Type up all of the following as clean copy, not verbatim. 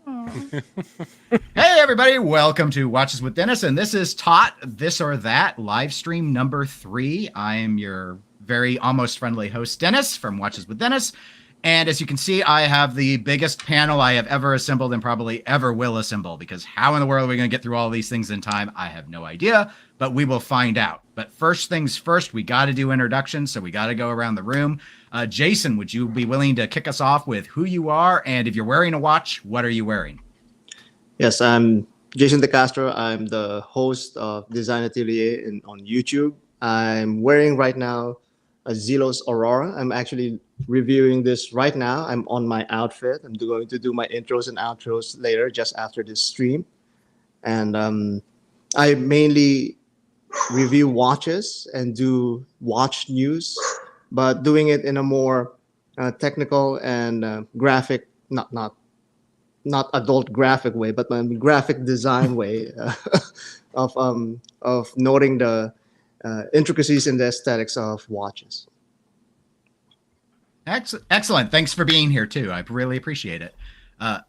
Hey everybody, welcome to Watches with Dennis, and this is ToT This or That live stream number 3. I am your very almost friendly host, Dennis, from Watches with Dennis. And as you can see, I have the biggest panel I have ever assembled and probably ever will assemble, because how in the world are we going to get through all these things in time? I have no idea, but we will find out. But first things first, we got to do introductions, so we got to go around the room. Jayson, would you be willing to kick us off with who you are, and if you're wearing a watch, what are you wearing? Yes, I'm Jayson De Castro. I'm the host of Design Atelier on YouTube. I'm wearing right now a Zelos Aurora. I'm actually reviewing this right now. I'm on my outfit. I'm going to do my intros and outros later, just after this stream. And I mainly review watches and do watch news, but doing it in a more technical and graphic, not adult graphic way, but a graphic design way of noting the intricacies and the aesthetics of watches. Excellent. Thanks for being here too. I really appreciate it.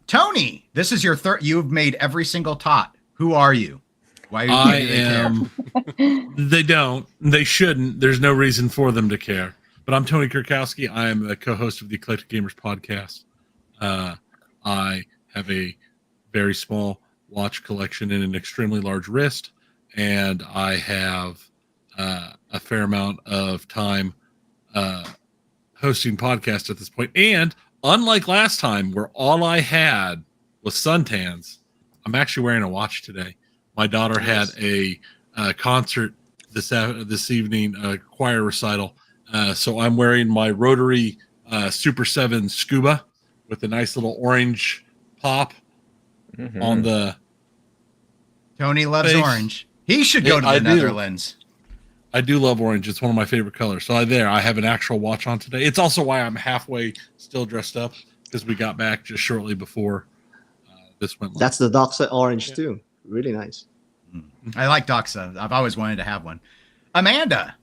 Tony, this is your third. You've made every single ToT. Who are you? Why I am. They don't. They shouldn't. There's no reason for them to care. But I'm Tony Kurkowski. I'm a co-host of the Eclectic Gamers Podcast. I have a very small watch collection and an extremely large wrist, and I have a fair amount of time hosting podcasts at this point. And unlike last time, where all I had was suntans, I'm actually wearing a watch today. My daughter had a concert this evening, a choir recital, so I'm wearing my rotary Super 7 Scuba with a nice little orange pop on the Tony loves face. Orange. He should go to the Netherlands. I do love orange. It's one of my favorite colors. So I have an actual watch on today. It's also why I'm halfway still dressed up, because we got back just shortly before this went live. That's the Doxa orange too. Really nice. I like Doxa. I've always wanted to have one. Amanda,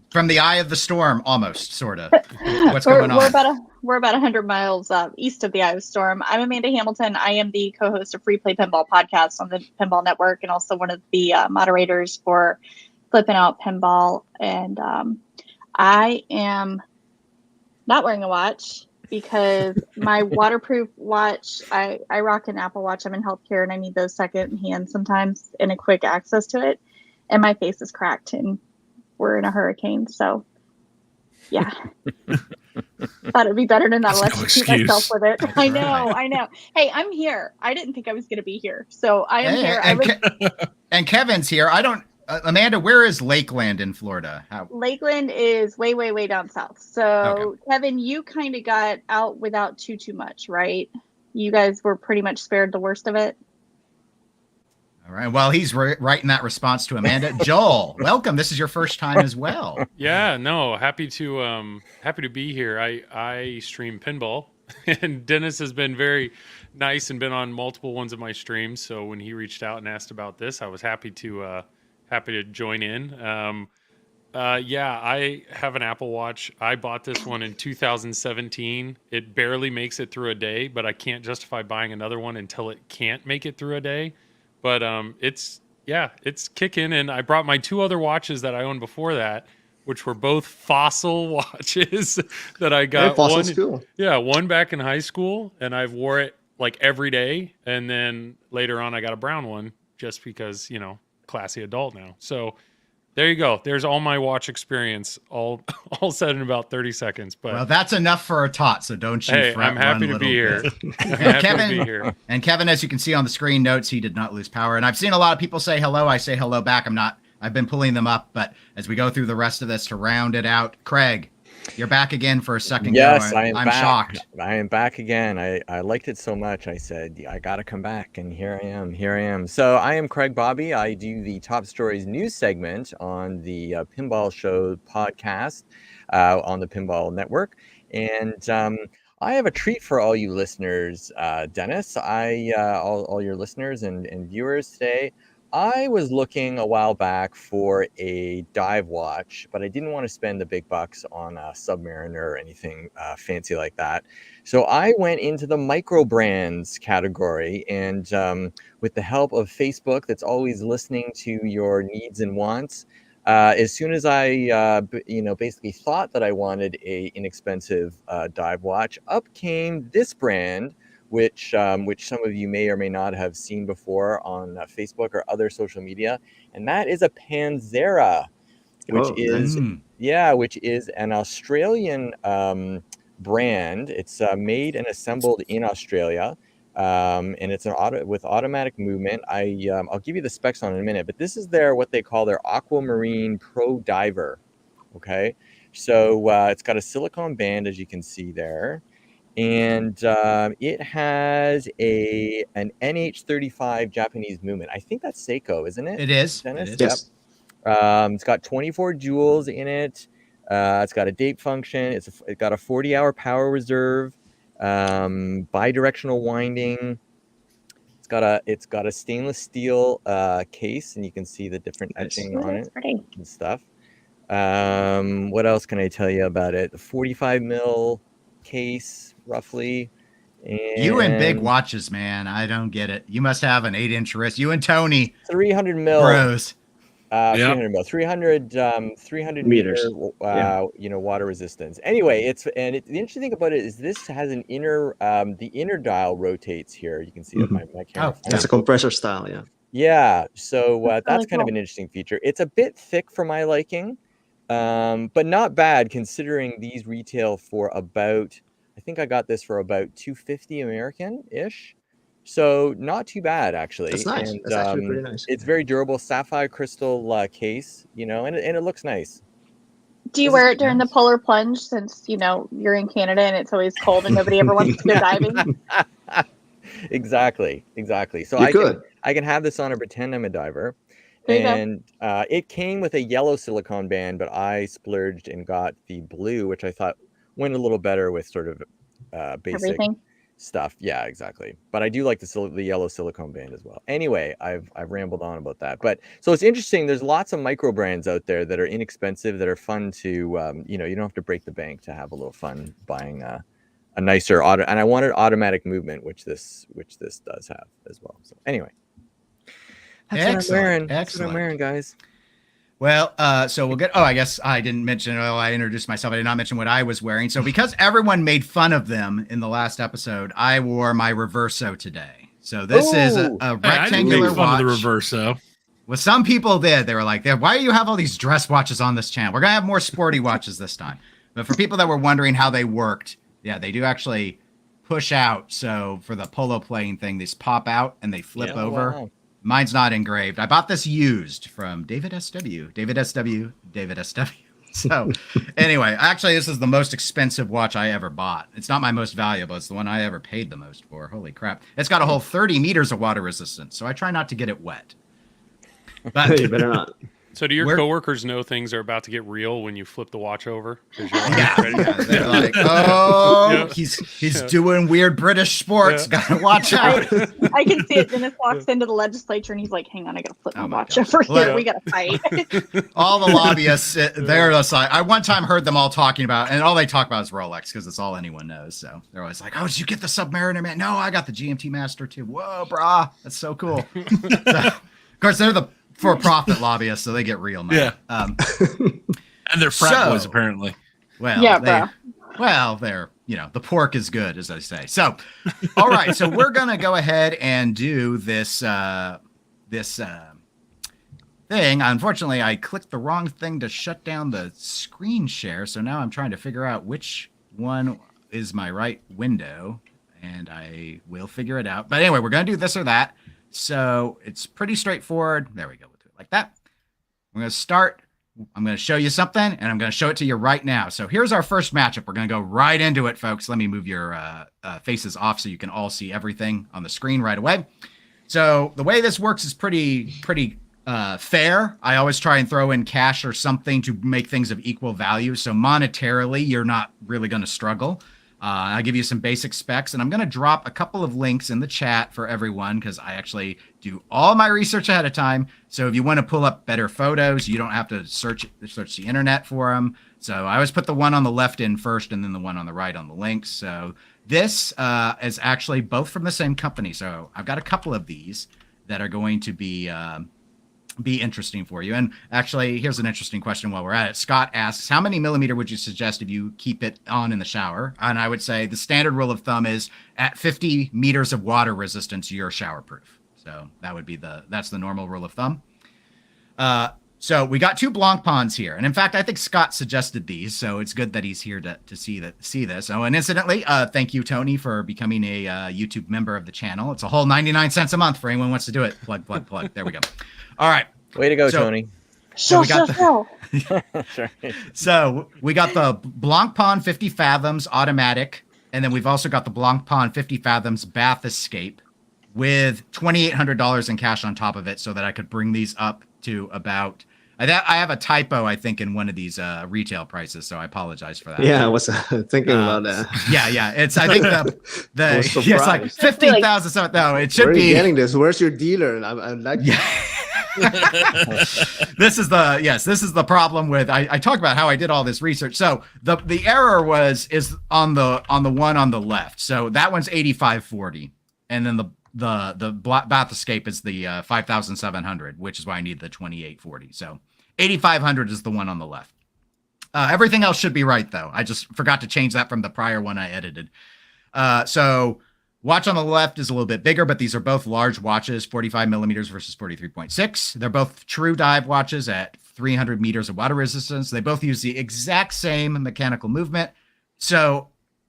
from the eye of the storm, almost, sort of. What's going on? We're about 100 miles east of the Eye of Storm. I'm Amanda Hamilton. I am the co-host of Free Play Pinball Podcast on the Pinball Network, and also one of the moderators for Flipping Out Pinball. And I am not wearing a watch because my waterproof watch, I rock an Apple Watch. I'm in healthcare, and I need those second hand sometimes and a quick access to it. And my face is cracked, and we're in a hurricane, so yeah. Thought it'd be better to not electrocute myself with it. I know. Hey, I'm here. I didn't think I was going to be here, so I am here. And Kevin's here. Amanda, where is Lakeland in Florida? Lakeland is way, way, way down south. So, okay. Kevin, you kind of got out without too much, right? You guys were pretty much spared the worst of it. All right. Well, he's writing that response to Amanda. Joel, welcome. This is your first time as well. Yeah, no, happy to be here. I stream pinball, and Dennis has been very nice and been on multiple ones of my streams. So when he reached out and asked about this, I was happy to join in. Yeah, I have an Apple Watch. I bought this one in 2017. It barely makes it through a day, but I can't justify buying another one until it can't make it through a day. But it's kicking, and I brought my 2 other watches that I owned before that, which were both Fossil watches that I got. Fossil's cool. Yeah, one back in high school, and I've wore it like every day, and then later on I got a brown one just because, classy adult now. So there you go. There's all my watch experience, all said in about 30 seconds. But well, that's enough for a ToT. So don't you? Hey, I'm happy to be here. And Kevin, as you can see on the screen, notes he did not lose power. And I've seen a lot of people say hello. I say hello back. I've been pulling them up, but as we go through the rest of this to round it out, Craig, you're back again for a second. Yes, I'm back. Shocked. I am back again. I liked it so much. I said, I got to come back. And here I am. So I am Craig Bobby. I do the Top Stories news segment on the Pinball Show podcast on the Pinball Network. And I have a treat for all you listeners, Dennis. All your listeners and viewers today. I was looking a while back for a dive watch, but I didn't want to spend the big bucks on a Submariner or anything fancy like that. So I went into the micro brands category, and with the help of Facebook, that's always listening to your needs and wants. As soon as I, basically thought that I wanted a inexpensive dive watch, up came this brand, which some of you may or may not have seen before on Facebook or other social media, and that is a Panzera, which is an Australian brand. It's made and assembled in Australia, and it's with automatic movement. I'll give you the specs on it in a minute, but this is what they call their Aquamarine Pro Diver. Okay, so it's got a silicone band, as you can see there. And it has an NH35 Japanese movement. I think that's Seiko, isn't it? It is. Dennis? It is. Yes. Yep. It's got 24 jewels in it. It's got a date function. It's got a 40-hour power reserve, bidirectional winding. It's got a stainless steel case, and you can see the different etching on it and stuff. What else can I tell you about it? The 45 mil case, roughly. And you and big watches, man. I don't get it. You must have an 8-inch wrist. You and Tony. 300 mil. Bros. 300 mil. 300 Meters. Meter, water resistance. Anyway, the interesting thing about it is this has an inner, the inner dial rotates here. You can see that my camera. That's a compressor style, yeah. Yeah. So that's really kind of an interesting feature. It's a bit thick for my liking. But not bad considering these retail for about, I think I got this for about $250 American-ish. So not too bad, actually. That's nice. And, That's actually pretty nice. It's very durable, sapphire crystal case, and it looks nice. Do you wear it during the polar plunge since, you're in Canada and it's always cold and nobody ever wants to go diving? Exactly. So I can have this on and pretend I'm a diver. And it came with a yellow silicone band, but I splurged and got the blue, which I thought went a little better with sort of basic stuff. Yeah, exactly. But I do like the yellow silicone band as well. Anyway, I've rambled on about that. But so it's interesting. There's lots of micro brands out there that are inexpensive, that are fun to, you don't have to break the bank to have a little fun buying a nicer auto. And I wanted automatic movement, which this does have as well. So anyway. That's what I'm wearing. That's what I'm wearing, guys. Well, so we'll get. Oh, I guess I didn't mention. Oh, I introduced myself. I did not mention what I was wearing. So because everyone made fun of them in the last episode, I wore my Reverso today. So this is a rectangular watch. Of the Reverso. Well, some people did. They were like, "Why do you have all these dress watches on this channel? We're gonna have more sporty watches this time." But for people that were wondering how they worked, yeah, they do actually push out. So for the polo playing thing, these pop out and they flip over. Wow. Mine's not engraved. I bought this used from David SW. So anyway, actually, this is the most expensive watch I ever bought. It's not my most valuable. It's the one I ever paid the most for. Holy crap. It's got a whole 30 meters of water resistance, so I try not to get it wet. But you better not. So do your coworkers know things are about to get real when you flip the watch over? They're like, oh, he's doing weird British sports. Yeah. Gotta watch out. I can see it. Dennis walks into the legislature and he's like, hang on, I gotta flip my watch over here. We gotta fight. All the lobbyists, they're aside. I one time heard them all talking about, and all they talk about is Rolex because it's all anyone knows. So they're always like, oh, did you get the Submariner, man? No, I got the GMT Master too. Whoa, brah. That's so cool. So, of course, they're the for-profit lobbyists, so they get real money. Yeah. And they're frat boys, apparently. Well, yeah, they're, the pork is good, as I say. So, all right. So we're going to go ahead and do this thing. Unfortunately, I clicked the wrong thing to shut down the screen share. So now I'm trying to figure out which one is my right window, and I will figure it out. But anyway, we're going to do this or that. So it's pretty straightforward. There we go. We'll do it like that. I'm going to start. I'm going to show you something, and I'm going to show it to you right now. So here's our first matchup. We're going to go right into it, folks. Let me move your faces off so you can all see everything on the screen right away. So the way this works is pretty fair. I always try and throw in cash or something to make things of equal value. So monetarily, you're not really going to struggle. I'll give you some basic specs, and I'm going to drop a couple of links in the chat for everyone because I actually do all my research ahead of time. So if you want to pull up better photos, you don't have to search the internet for them. So I always put the one on the left in first and then the one on the right on the links. So this is actually both from the same company. So I've got a couple of these that are going to be interesting for you. And actually, here's an interesting question while we're at it. Scott asks, how many millimeter would you suggest if you keep it on in the shower? And I would say the standard rule of thumb is at 50 meters of water resistance, you're shower proof. So that would be that's the normal rule of thumb. So we got 2 Blancpains here. And in fact, I think Scott suggested these. So it's good that he's here to see this. Oh, and incidentally, thank you, Tony, for becoming a YouTube member of the channel. It's a whole 99 cents a month for anyone who wants to do it. Plug. There we go. All right. Way to go, Tony. So we got the Blancpain 50 Fathoms automatic, and then we've also got the Blancpain 50 Fathoms Bath Escape with $2,800 in cash on top of it, so that I could bring these up to about. I have a typo, I think, in one of these retail prices, so I apologize for that. Yeah, I was thinking about that. Yeah. It's I think it's like 15,000. So no, it should Where are be. you getting this? Where's your dealer? I'm like. Yeah. This is the problem with I talk about how I did all this research. So the error is on the one on the left. So that one's 8540, and then the Bath Escape is the 5,700, which is why I need the 2840. So 8,500 is the one on the left. Everything else should be right though. I just forgot to change that from the prior one I edited. So watch on the left is a little bit bigger, but these are both large watches, 45 millimeters versus 43.6. They're both true dive watches at 300 meters of water resistance. They both use the exact same mechanical movement. So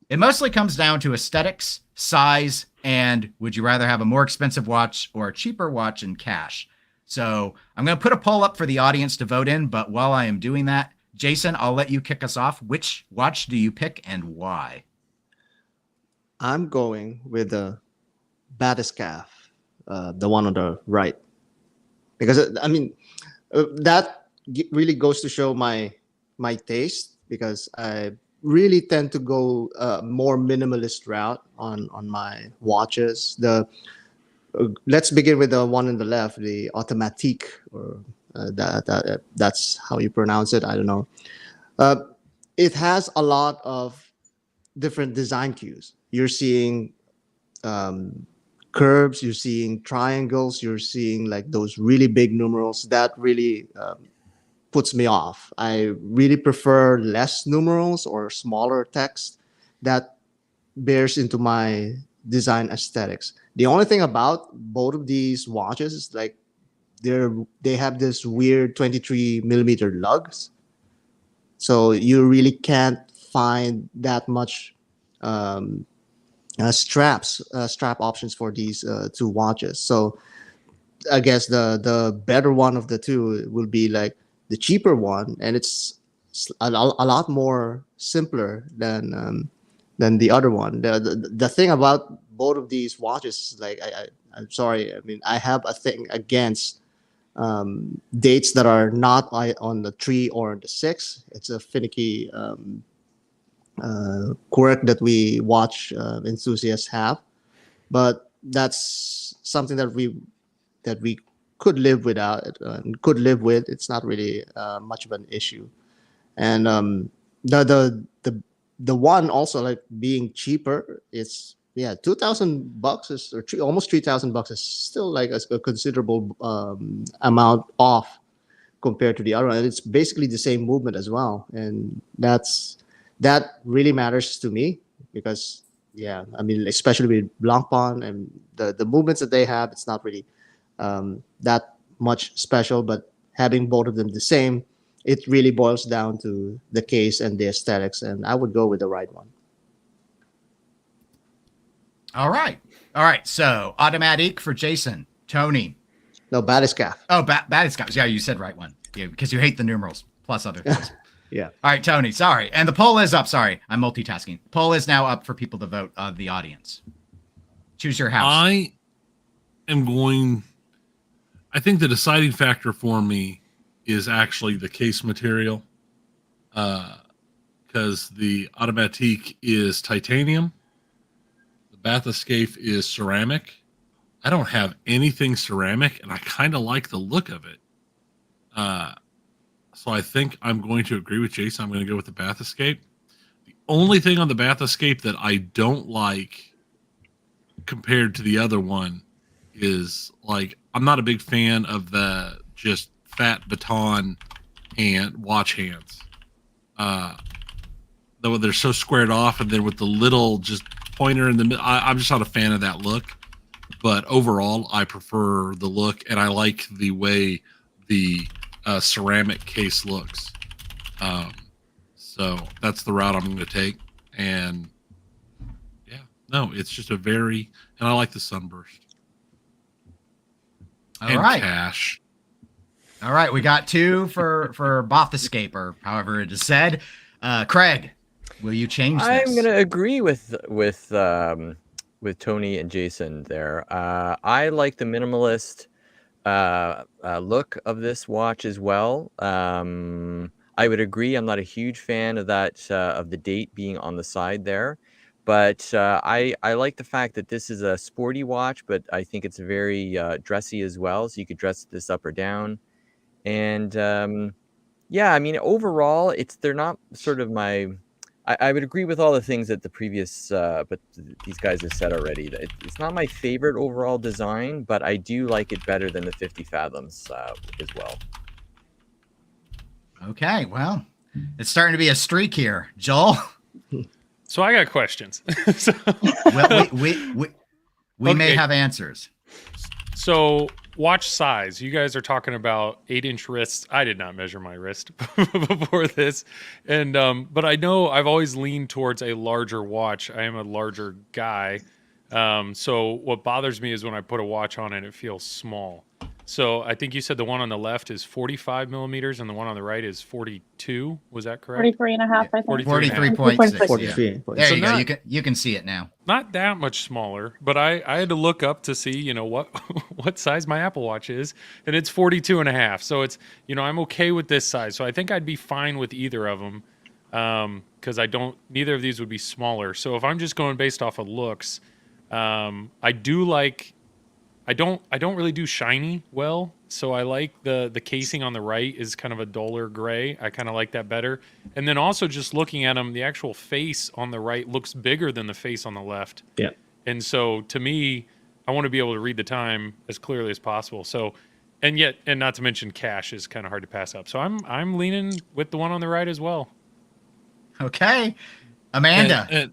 it mostly comes down to aesthetics, size, and would you rather have a more expensive watch or a cheaper watch in cash? So I'm going to put a poll up for the audience to vote in, but while I am doing that, Jayson, I'll let you kick us off. Which watch do you pick and why? I'm going with the Batiscaf, the one on the right, because I mean that really goes to show my taste, because I really tend to go more minimalist route on my watches. Let's begin with the one on the left, the Automatique, or that's how you pronounce it. I don't know. It has a lot of different design cues. You're seeing curves, you're seeing triangles, you're seeing like those really big numerals. That really puts me off. I really prefer less numerals or smaller text. That bears into my design aesthetics. The only thing about both of these watches is like they have this weird 23 millimeter lugs. So you really can't find that much strap options for these 2 watches. So I guess the better one of the two will be like the cheaper one, and it's a lot more simpler than the other one. The thing about both of these watches is like I'm sorry, I mean I have a thing against dates that are not on the 3 or the 6. It's a finicky quirk that we watch enthusiasts have, but that's something that we could live without, could live with. It's not really much of an issue. And the one also, like, being cheaper, it's $2,000 is, or almost $3,000 is still like a considerable amount off compared to the other one. And it's basically the same movement as well, and that really matters to me, because I mean, especially with Blancpain and the movements that they have, it's not really that much special, but having both of them the same, it really boils down to the case and the aesthetics, and I would go with the right one. All right. So Automatique for Jayson. Tony. No, Batiscaf. Oh, Batiscaf. Yeah, you said right one. Yeah, because you hate the numerals plus other things. Yeah. All right, Tony. Sorry. And the poll is up. Sorry, I'm multitasking. Poll is now up for people to vote of the audience. Choose your house. I think the deciding factor for me is actually the case material. Because because the Automatique is titanium. The Bathyscaphe is ceramic. I don't have anything ceramic, and I kind of like the look of it. So I think I'm going to agree with Jayson. I'm going to go with the Bathyscaphe. The only thing on the Bathyscaphe that I don't like compared to the other one is, like, I'm not a big fan of the just fat baton watch hands. Though they're so squared off, and then with the little just pointer in the middle, I'm just not a fan of that look. But overall, I prefer the look, and I like the way the ceramic case looks. So that's the route I'm going to take. And yeah, no, it's just and I like the sunburst. All right. Cash. All right, we got 2 for Bathyscaphe, or however it is said. Craig, will you change this? I'm going to agree with Tony and Jayson there. I like the minimalist look of this watch as well. I would agree. I'm not a huge fan of that of the date being on the side there, but I like the fact that this is a sporty watch, but I think it's very dressy as well. So you could dress this up or down, and yeah, I mean overall, they're not sort of my. I would agree with all the things that the previous, but these guys have said already. That it's not my favorite overall design, but I do like it better than the 50 Fathoms as well. Okay, well, it's starting to be a streak here. Joel? So I got questions. Well, we may have answers. So watch size. You guys are talking about 8-inch wrists. I did not measure my wrist before this. And but I know I've always leaned towards a larger watch. I am a larger guy. So what bothers me is when I put a watch on and it feels small. So I think you said the one on the left is 45 millimeters and the one on the right is 42. Was that correct? 43 and a half, I think. 43.6. 43. Yeah. There So you go. You can see it now. Not that much smaller, but I had to look up to see, you know, what size my Apple Watch is, and it's 42 and a half. So it's, you know, I'm okay with this size. So I think I'd be fine with either of them, because neither of these would be smaller. So if I'm just going based off of looks, I don't really do shiny well, so I like the casing on the right is kind of a duller gray. I kind of like that better. And then also just looking at them, the actual face on the right looks bigger than the face on the left. Yeah. And so to me, I want to be able to read the time as clearly as possible. So, and not to mention cash is kind of hard to pass up. So I'm leaning with the one on the right as well. Okay. Amanda. And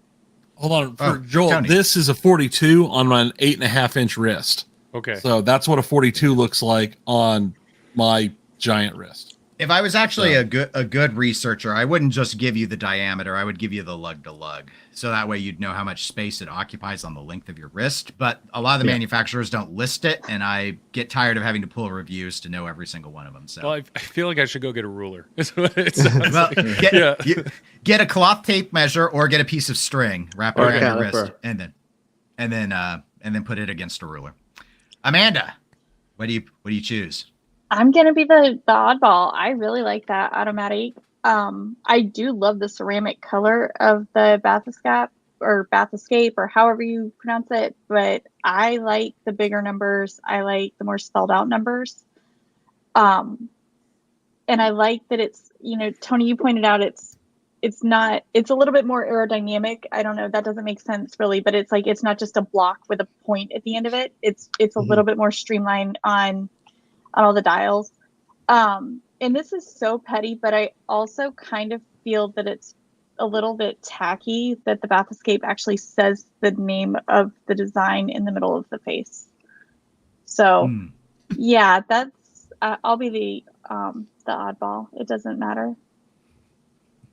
hold on, for Joel, Tony. this is a 42 on my 8.5-inch wrist. Okay. So that's what a 42 looks like on my giant wrist. If I was actually a good researcher, I wouldn't just give you the diameter. I would give you the lug to lug. So that way you'd know how much space it occupies on the length of your wrist. But a lot of the manufacturers don't list it, and I get tired of having to pull reviews to know every single one of them. So Well, I feel like I should go get a ruler. Is what it sounds well, like. get a cloth tape measure or get a piece of string, wrap it Or around your caliper. wrist, and then put it against a ruler. Amanda, what do you choose? I'm gonna be the oddball. I really like that automatic. I do love the ceramic color of the Bathyscaphe or however you pronounce it, but I like the bigger numbers. I like the more spelled out numbers. And I like that it's, you know, Tony, you pointed out it's a little bit more aerodynamic. I don't know, that doesn't make sense really, but it's like it's not just a block with a point at the end of it. It's a little bit more streamlined on all the dials. And this is so petty, but I also kind of feel that it's a little bit tacky that the Bathyscaphe actually says the name of the design in the middle of the face. So yeah, that's I'll be the oddball. It doesn't matter.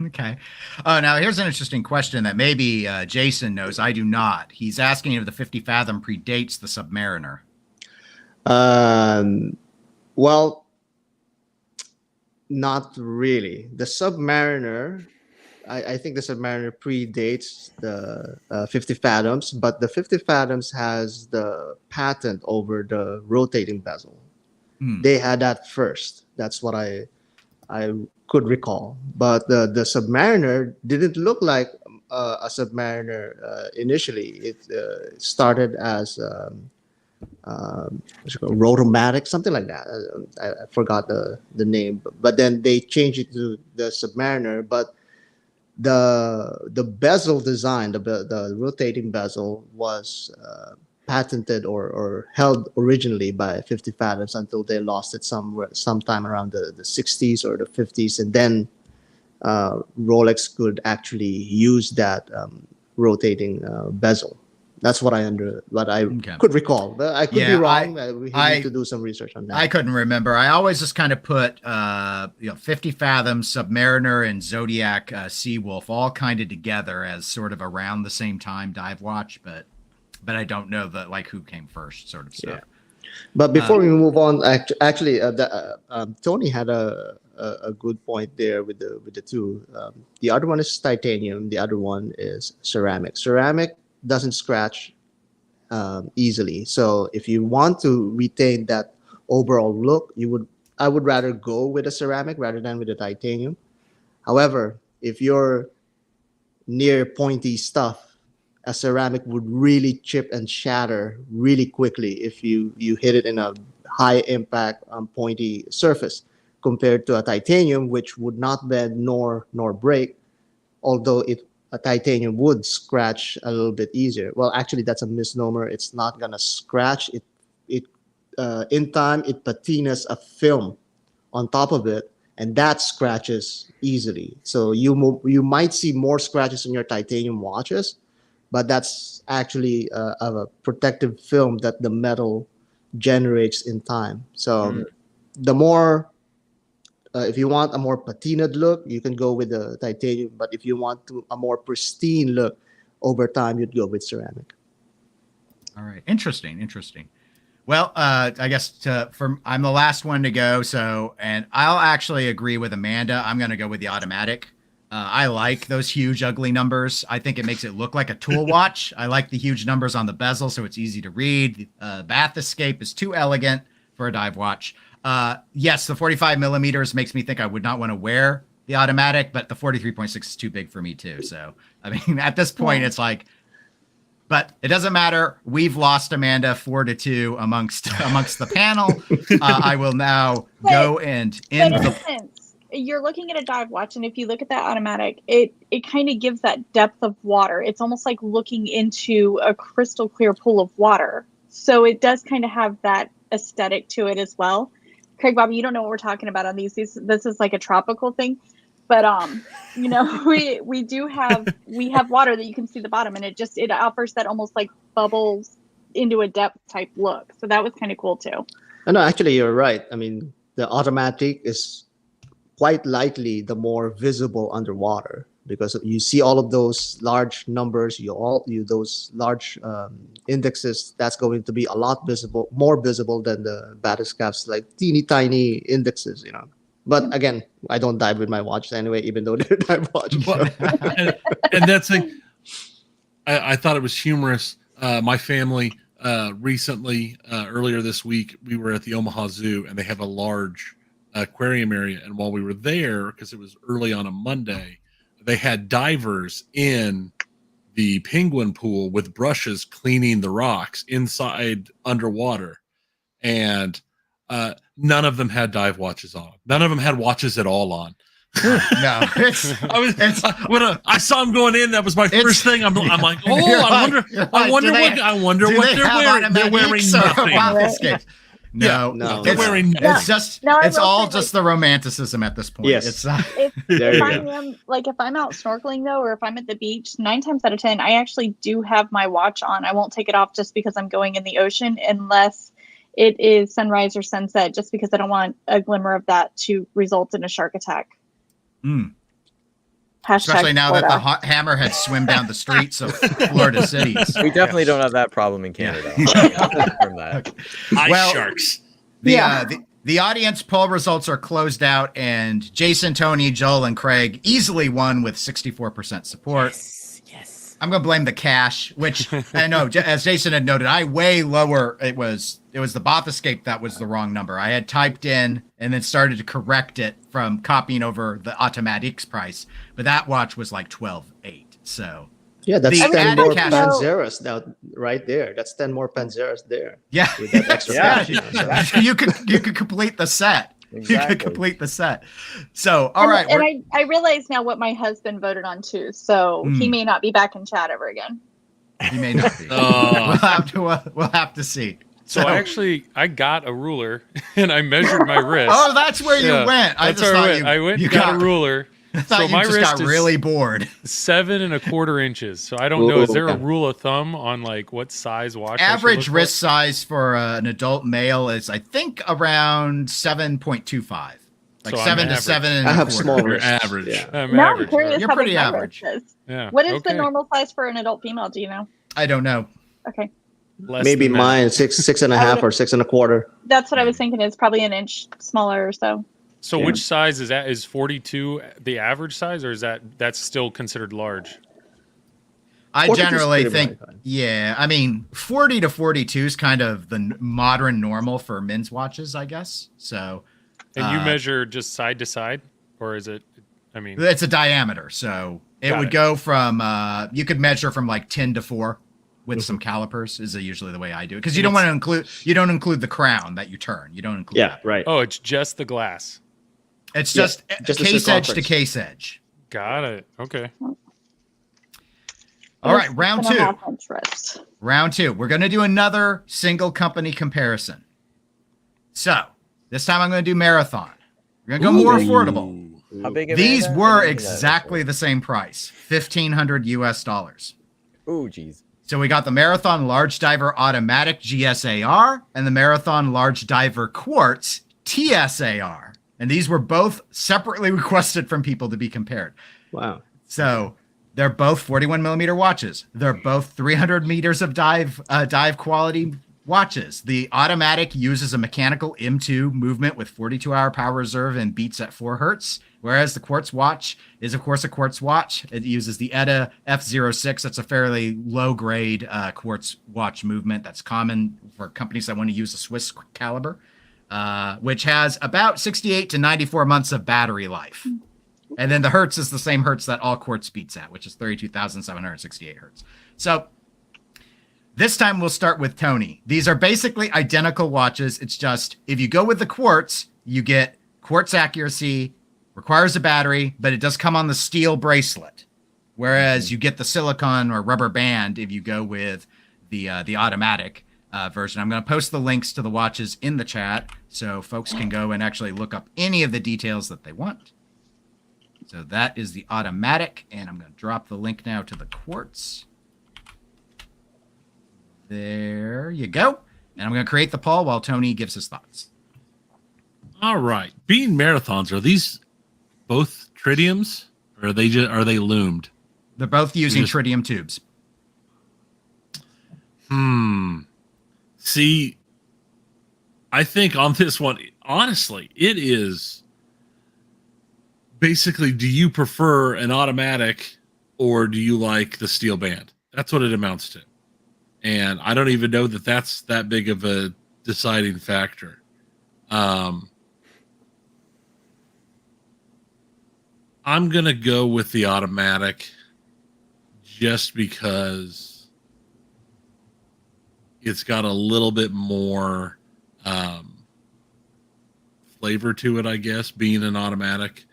Okay. Now here's an interesting question that maybe Jayson knows. I do not. He's asking if the 50 Fathom predates the Submariner. Well, not really. The Submariner, I think the Submariner predates the 50 Fathoms, but the 50 Fathoms has the patent over the rotating bezel. They had that first. That's what I could recall. But the Submariner didn't look like a Submariner initially. It started as what's it called? Rotomatic, something like that. I forgot the name, but then they changed it to the Submariner. But the bezel design, the rotating bezel, was patented or held originally by 50 Fathoms until they lost it sometime around the 60s or the 50s, and then Rolex could actually use that rotating bezel. That's what I could recall. But I could be wrong. We need to do some research on that. I couldn't remember. I always just kind of put 50 Fathoms, Submariner, and Zodiac Seawolf all kind of together as sort of around the same time dive watch, but I don't know who came first, sort of stuff. Yeah. But before we move on, actually, Tony had a good point there with the two. The other one is titanium. The other one is ceramic. Ceramic doesn't scratch easily. So if you want to retain that overall look, I would rather go with a ceramic rather than with a titanium. However, if you're near pointy stuff, a ceramic would really chip and shatter really quickly if you hit it in a high impact pointy surface, compared to a titanium, which would not bend nor break, although a titanium would scratch a little bit easier. Well, actually, that's a misnomer. It's not gonna scratch. In time, it patinas a film on top of it, and that scratches easily. So you might see more scratches in your titanium watches, but that's actually a protective film that the metal generates in time. So the more if you want a more patinaed look, you can go with the titanium. But if you want a more pristine look over time, you'd go with ceramic. All right. Interesting. Well, I guess I'm the last one to go. And I'll actually agree with Amanda. I'm going to go with the automatic. I like those huge, ugly numbers. I think it makes it look like a tool watch. I like the huge numbers on the bezel, so it's easy to read. Bath escape is too elegant for a dive watch. Yes, the 45 millimeters makes me think I would not want to wear the automatic, but the 43.6 is too big for me too. So, I mean, at this point, it's like, but it doesn't matter. We've lost Amanda 4-2 amongst the panel. I will now go and end the sense. You're looking at a dive watch, and if you look at that automatic, it kind of gives that depth of water. It's almost like looking into a crystal clear pool of water. So it does kind of have that aesthetic to it as well. Craig, Bobby, you don't know what we're talking about on these. This is like a tropical thing, but we have water that you can see the bottom, and it offers that almost like bubbles into a depth type look. So that was kind of cool too. No, actually, you're right. I mean, the automatic is quite likely the more visible underwater, because you see all of those large numbers, those large indexes. That's going to be a lot more visible than the bathyscaphs, like teeny tiny indexes, But again, I don't dive with my watches anyway, even though they're dive watches. Well, and that's thing. I thought it was humorous. My family recently, earlier this week, we were at the Omaha Zoo, and they have a large aquarium area. And while we were there, because it was early on a Monday, they had divers in the penguin pool with brushes cleaning the rocks inside underwater. And none of them had dive watches on. None of them had watches at all on. No, when I saw them going in, that was my first thing. I'm like, I wonder what they're wearing. They're wearing nothing. No, they're wearing. It's all just the romanticism at this point. Yes. If I'm out snorkeling though, or if I'm at the beach, 9 times out of 10, I actually do have my watch on. I won't take it off just because I'm going in the ocean, unless it is sunrise or sunset, just because I don't want a glimmer of that to result in a shark attack. Especially now that the hammerheads swim down the streets of Florida cities. We definitely don't have that problem in Canada. Ice sharks. The audience poll results are closed out, and Jayson, Tony, Joel, and Craig easily won with 64% support. Yes. I'm gonna blame the cache, which I know, as Jayson had noted, I way lower. It was the Bothescape that was the wrong number. I had typed in and then started to correct it from copying over the Automatique's price, but that watch was like 12.8. So Yeah, that's The 10 ad more cache- Panzeras now, right there. That's 10 more Panzeras there. yeah, With that extra Yeah. cache. you could complete the set. You Exactly. could complete the set. So all right, And I realize now what my husband voted on too, so he Hmm. may not be back in chat ever again. you may not be. Oh. We'll have to see. So I got a ruler and I measured my wrist. Oh, that's where you Yeah, went. I That's just where thought I went. you and got a ruler. I thought So you my just wrist got is really bored. 7 1/4 inches. So I don't know. Is there a Okay. rule of thumb on like what size watch? I should Average look wrist size for an adult male is, I think, around 7.25. Like So I'm 7 to average. 7 and I a have quarter. small You're wrists. average. Yeah. For? I'm Now I'm average. curious You're how pretty big my average. wrist is. Yeah. What is okay. the normal size for an adult female? Do you know? I don't know. Okay, Less Maybe than that. mine, six and a I half would- or 6 1/4. that's what I was thinking. It's probably an inch smaller or so. So Yeah. which size is that? Is 42 the average size, or is that's still considered large? I 42 is generally pretty think, wide. yeah, I mean, 40 to 42 is kind of the modern normal for men's watches, I guess. So And you Uh, measure just side to side, or is it? I mean, it's a diameter. So it Got would it. go from, you could measure from like 10 to 4 with some calipers is usually the way I do it. Because you don't want to include the crown that you turn. You don't include Yeah, that. right. oh, it's just the glass. It's Yeah, just, just the case edge to circumference. case edge. Got it. Okay. All right, round 2. 6.5 inch wrist. Round 2. We're going to do another single company comparison. So this time I'm going to do Marathon. We're going to go more affordable. How big? These Amanda? I were didn't see that exactly the same price, $1,500 US. before. Ooh, geez. So we got the Marathon Large Diver Automatic GSAR and the Marathon Large Diver Quartz TSAR. And these were both separately requested from people to be compared. Wow. So they're both 41 millimeter watches. They're both 300 meters of dive quality watches. The automatic uses a mechanical M2 movement with 42-hour power reserve and beats at 4 hertz, whereas the quartz watch is, of course, a quartz watch. It uses the ETA F06. That's a fairly low-grade quartz watch movement that's common for companies that want to use a Swiss caliber, which has about 68 to 94 months of battery life. And then the hertz is the same hertz that all quartz beats at, which is 32,768 hertz. So this time we'll start with Tony. These are basically identical watches. It's just if you go with the quartz, you get quartz accuracy, requires a battery, but it does come on the steel bracelet. Whereas you get the silicone or rubber band if you go with the automatic version. I'm going to post the links to the watches in the chat so folks can go and actually look up any of the details that they want. So that is the automatic, and I'm going to drop the link now to the quartz. There you go. And I'm going to create the poll while Tony gives his thoughts. All right. Being marathons, are these both tritiums, or are they loomed? They're both using Just- tritium tubes. See, I think on this one, honestly, it is basically, do you prefer an automatic or do you like the steel band? That's what it amounts to. And I don't even know that that's that big of a deciding factor. I'm going to go with the automatic just because it's got a little bit more flavor to it, I guess, being an automatic.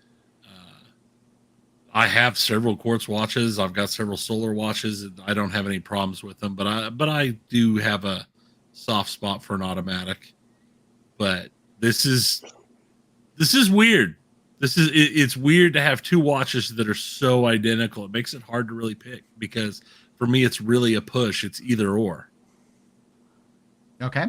I have several quartz watches. I've got several solar watches. I don't have any problems with them, but I do have a soft spot for an automatic. But this is weird. It's weird to have two watches that are so identical. It makes it hard to really pick because for me, it's really a push. It's either or. Okay.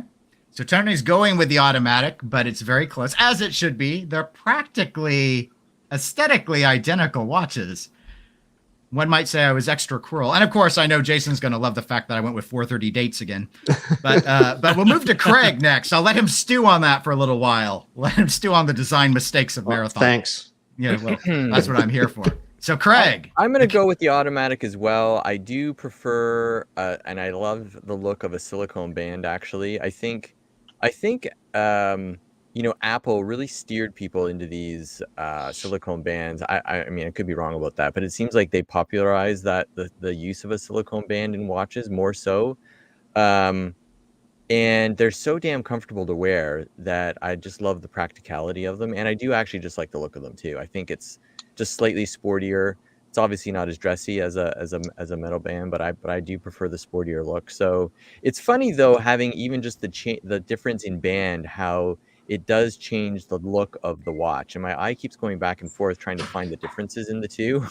So Tony's going with the automatic, but it's very close, as it should be. They're practically aesthetically identical watches. One might say I was extra cruel. And of course, I know Jayson's going to love the fact that I went with 430 dates again. But we'll move to Craig next. I'll let him stew on that for a little while. Let him stew on the design mistakes of Marathon. Thanks. Yeah, well, that's what I'm here for. So Craig, I'm going to go with the automatic as well. I do prefer, and I love the look of a silicone band. Actually, I think, Apple really steered people into these silicone bands. I mean, I could be wrong about that, but it seems like they popularized the use of a silicone band in watches more so. And they're so damn comfortable to wear that I just love the practicality of them. And I do actually just like the look of them too. I think it's just slightly sportier. It's obviously not as dressy as a metal band, but I do prefer the sportier look. So it's funny though, having even just the difference in band, how it does change the look of the watch. And my eye keeps going back and forth trying to find the differences in the two.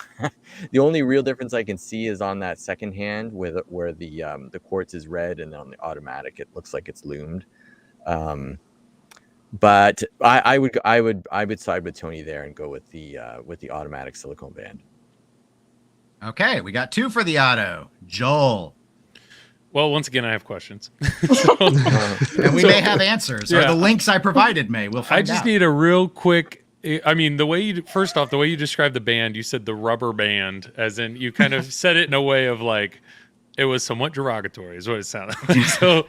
The only real difference I can see is on that second hand where the quartz is red, and then on the automatic it looks like it's loomed. But I would side with Tony there and go with the automatic silicone band. Okay, we got 2 for the auto. Joel. Well, once again, I have questions. And we may have answers, or Yeah. the links I provided may. We'll find I just out. need a real quick. I mean, the way you described the band, you said the rubber band, as in you kind of said it in a way of like it was somewhat derogatory, is what it sounded like. So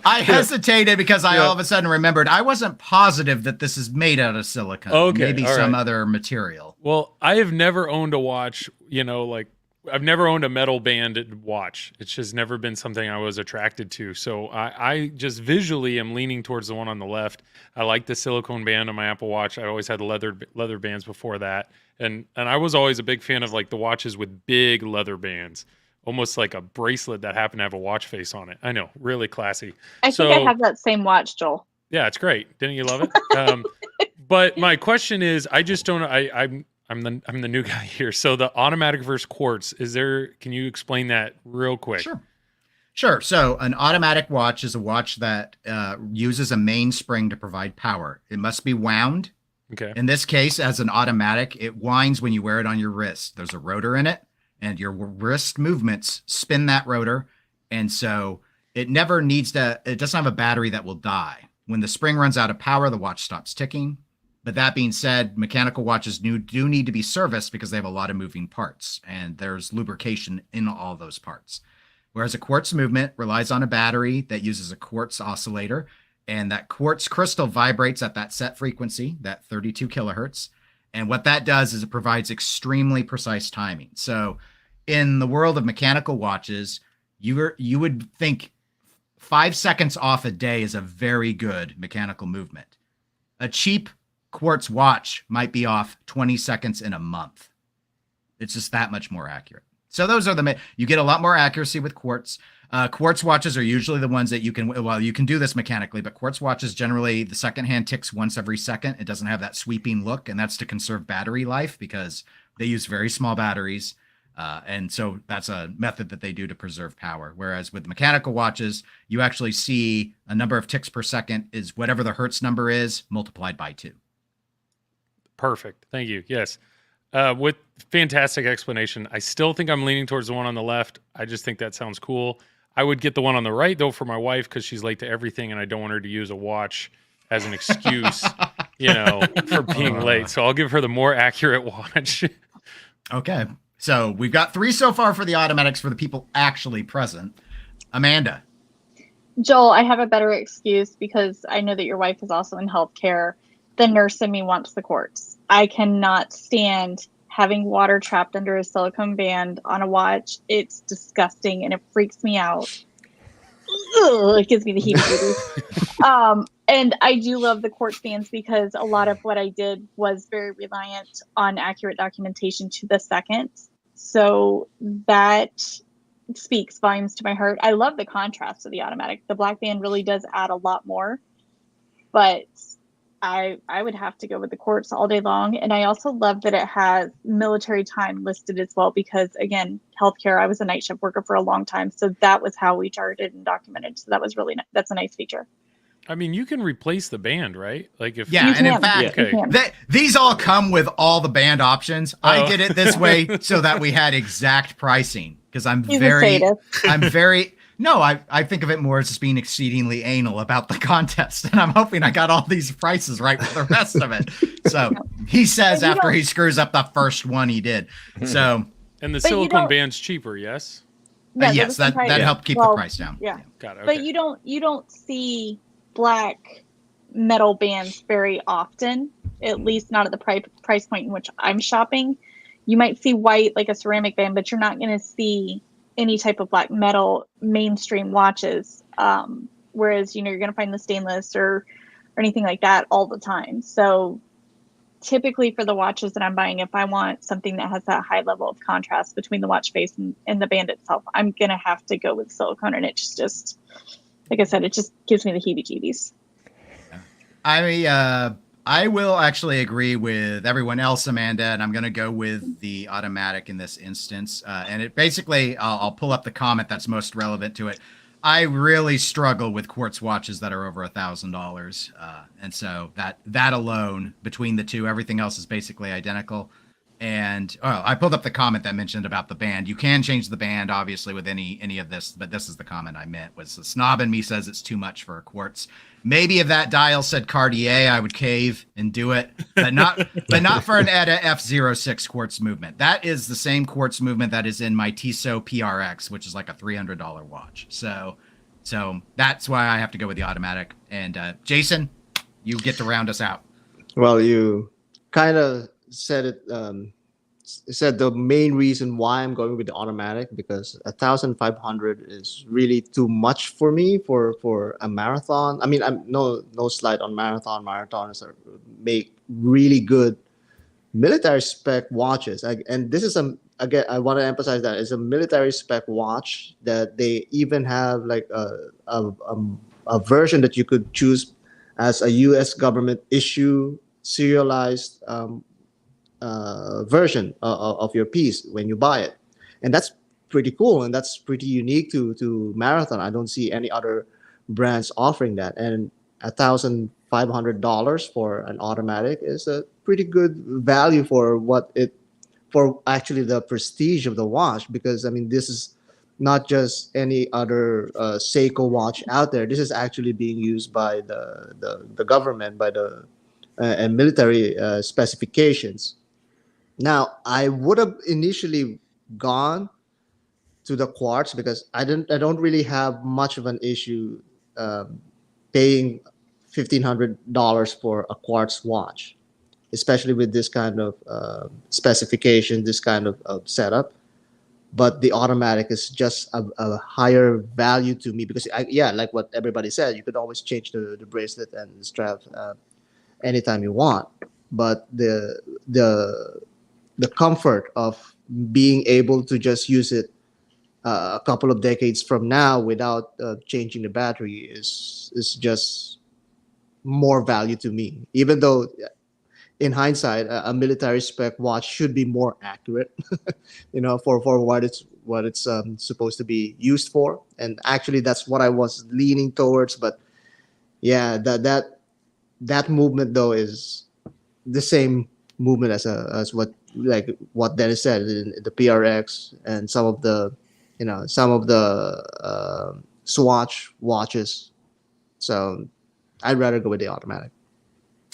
I hesitated because I all of a sudden remembered I wasn't positive that this is made out of silicone. Okay, Maybe all some right. other material. Well, I have never owned a watch, like I've never owned a metal banded watch. It's just never been something I was attracted to. So I just visually am leaning towards the one on the left. I like the silicone band on my Apple Watch. I always had the leather bands before that. And I was always a big fan of like the watches with big leather bands, almost like a bracelet that happened to have a watch face on it. I know, really classy. I think I have that same watch, Joel. Yeah, it's great. Didn't you love it? But my question is, I just don't. I'm the new guy here. So the automatic versus quartz, can you explain that real quick? Sure. So an automatic watch is a watch that uses a mainspring to provide power. It must be wound. Okay. In this case, as an automatic, it winds when you wear it on your wrist. There's a rotor in it, and your wrist movements spin that rotor. And so it never needs to, it doesn't have a battery that will die. When the spring runs out of power, the watch stops ticking. But that being said, mechanical watches do need to be serviced because they have a lot of moving parts, and there's lubrication in all those parts. Whereas a quartz movement relies on a battery that uses a quartz oscillator, and that quartz crystal vibrates at that set frequency, that 32 kilohertz. And what that does is it provides extremely precise timing. So in the world of mechanical watches, you would think 5 seconds off a day is a very good mechanical movement. A cheap quartz watch might be off 20 seconds in a month. It's just that much more accurate. So those are you get a lot more accuracy with quartz. Quartz watches are usually the ones that you can do this mechanically, but quartz watches generally the second hand ticks once every second. It doesn't have that sweeping look, and that's to conserve battery life because they use very small batteries. And so that's a method that they do to preserve power. Whereas with mechanical watches, you actually see a number of ticks per second is whatever the Hertz number is multiplied by 2. Perfect. Thank you. Yes. With fantastic explanation. I still think I'm leaning towards the one on the left. I just think that sounds cool. I would get the one on the right though for my wife because she's late to everything and I don't want her to use a watch as an excuse, for being late. So I'll give her the more accurate watch. Okay. So we've got 3 so far for the automatics for the people actually present. Amanda. Joel, I have a better excuse because I know that your wife is also in healthcare. The nurse in me wants the quartz. I cannot stand having water trapped under a silicone band on a watch. It's disgusting and it freaks me out. Ugh, it gives me the heebie-jeebies. And I do love the quartz bands because a lot of what I did was very reliant on accurate documentation to the second. So that speaks volumes to my heart. I love the contrast of the automatic. The black band really does add a lot more, but I would have to go with the quartz all day long. And I also love that it has military time listed as well, because again, healthcare, I was a night shift worker for a long time. So that was how we charted and documented. So that was really nice. That's a nice feature. I mean, you can replace the band, right? Like if Yeah, and in fact, these all come with all the band options. I did it this way so that we had exact pricing because I'm very No, I think of it more as just being exceedingly anal about the contest, and I'm hoping I got all these prices right for the rest of it. So he says after he screws up the first one he did. So And the silicone band's cheaper, yes? yes, that helped keep the price down. Yeah. Got it. Okay. But you don't see black metal bands very often, at least not at the price point in which I'm shopping. You might see white, like a ceramic band, but you're not going to see any type of black metal mainstream watches. Whereas, you're going to find the stainless or anything like that all the time. So typically for the watches that I'm buying, if I want something that has that high level of contrast between the watch face and the band itself, I'm going to have to go with silicone. And it's just, like I said, it just gives me the heebie-jeebies. I will actually agree with everyone else, Amanda, and I'm going to go with the automatic in this instance. And it basically, I'll pull up the comment that's most relevant to it. I really struggle with quartz watches that are over $1,000. And so that alone, between the two, everything else is basically identical. And I pulled up the comment that mentioned about the band. You can change the band, obviously, with any of this, but this is the comment I meant. Was the snob in me says it's too much for a quartz. Maybe if that dial said Cartier, I would cave and do it, but not for an ETA F06 quartz movement. That is the same quartz movement that is in my Tissot PRX, which is like a $300 watch. So that's why I have to go with the automatic. And Jayson, you get to round us out. Well, you kind of said it. Said the main reason why I'm going with the automatic, because 1,500 is really too much for me for a marathon. I mean, I'm no slight on marathon. Marathoners make really good military spec watches, and this is again, I want to emphasize that it's a military spec watch that they even have like a version that you could choose as a U.S. government issue serialized version of your piece when you buy it, and that's pretty cool, and that's pretty unique to Marathon. I don't see any other brands offering that, and $1,500 for an automatic is a pretty good value for actually the prestige of the watch. Because I mean, this is not just any other Seiko watch out there. This is actually being used by the government, by the and military specifications. Now, I would have initially gone to the quartz because I don't really have much of an issue paying $1,500 for a quartz watch, especially with this kind of specification, this kind of setup. But the automatic is just a higher value to me because, like what everybody said, you could always change the bracelet and the strap anytime you want. But the comfort of being able to just use it a couple of decades from now without changing the battery is just more value to me. Even though, in hindsight, a military spec watch should be more accurate, for what it's supposed to be used for. And actually, that's what I was leaning towards. But yeah, that movement though is the same movement as what Dennis said in the PRX and some of the Swatch watches. So I'd rather go with the automatic.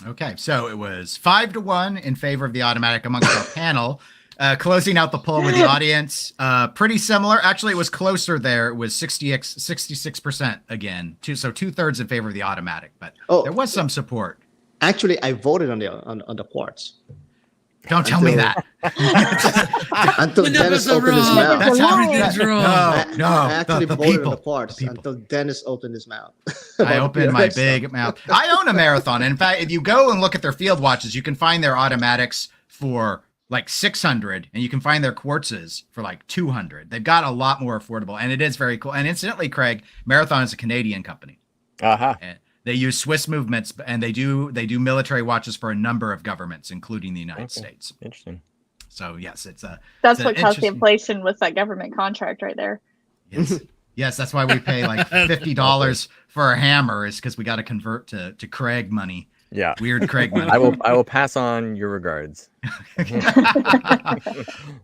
Okay, so it was 5-1 in favor of the automatic amongst our panel. Closing out the poll with the audience, pretty similar. Actually, it was closer there. It was 66% again. So 2/3 in favor of the automatic, but there was some support. Actually, I voted on the quartz. Don't tell me that. Until Dennis opened his mouth. That's how Everything's wrong. No, I actually the voted people, on the quartz the people. until Dennis opened his mouth. I opened my big mouth. I own a Marathon. And in fact, if you go and look at their field watches, you can find their automatics for like $600, and you can find their quartzes for like $200. They've got a lot more affordable, and it is very cool. And incidentally, Craig, Marathon is a Canadian company. And they use Swiss movements, and they do military watches for a number of governments, including the United States. Interesting. So yes, That's what caused the inflation with that government contract right there. Yes. Yes, that's why we pay like $50 for a hammer, is because we got to convert to Craig money. Yeah. Weird Craig money. I will pass on your regards.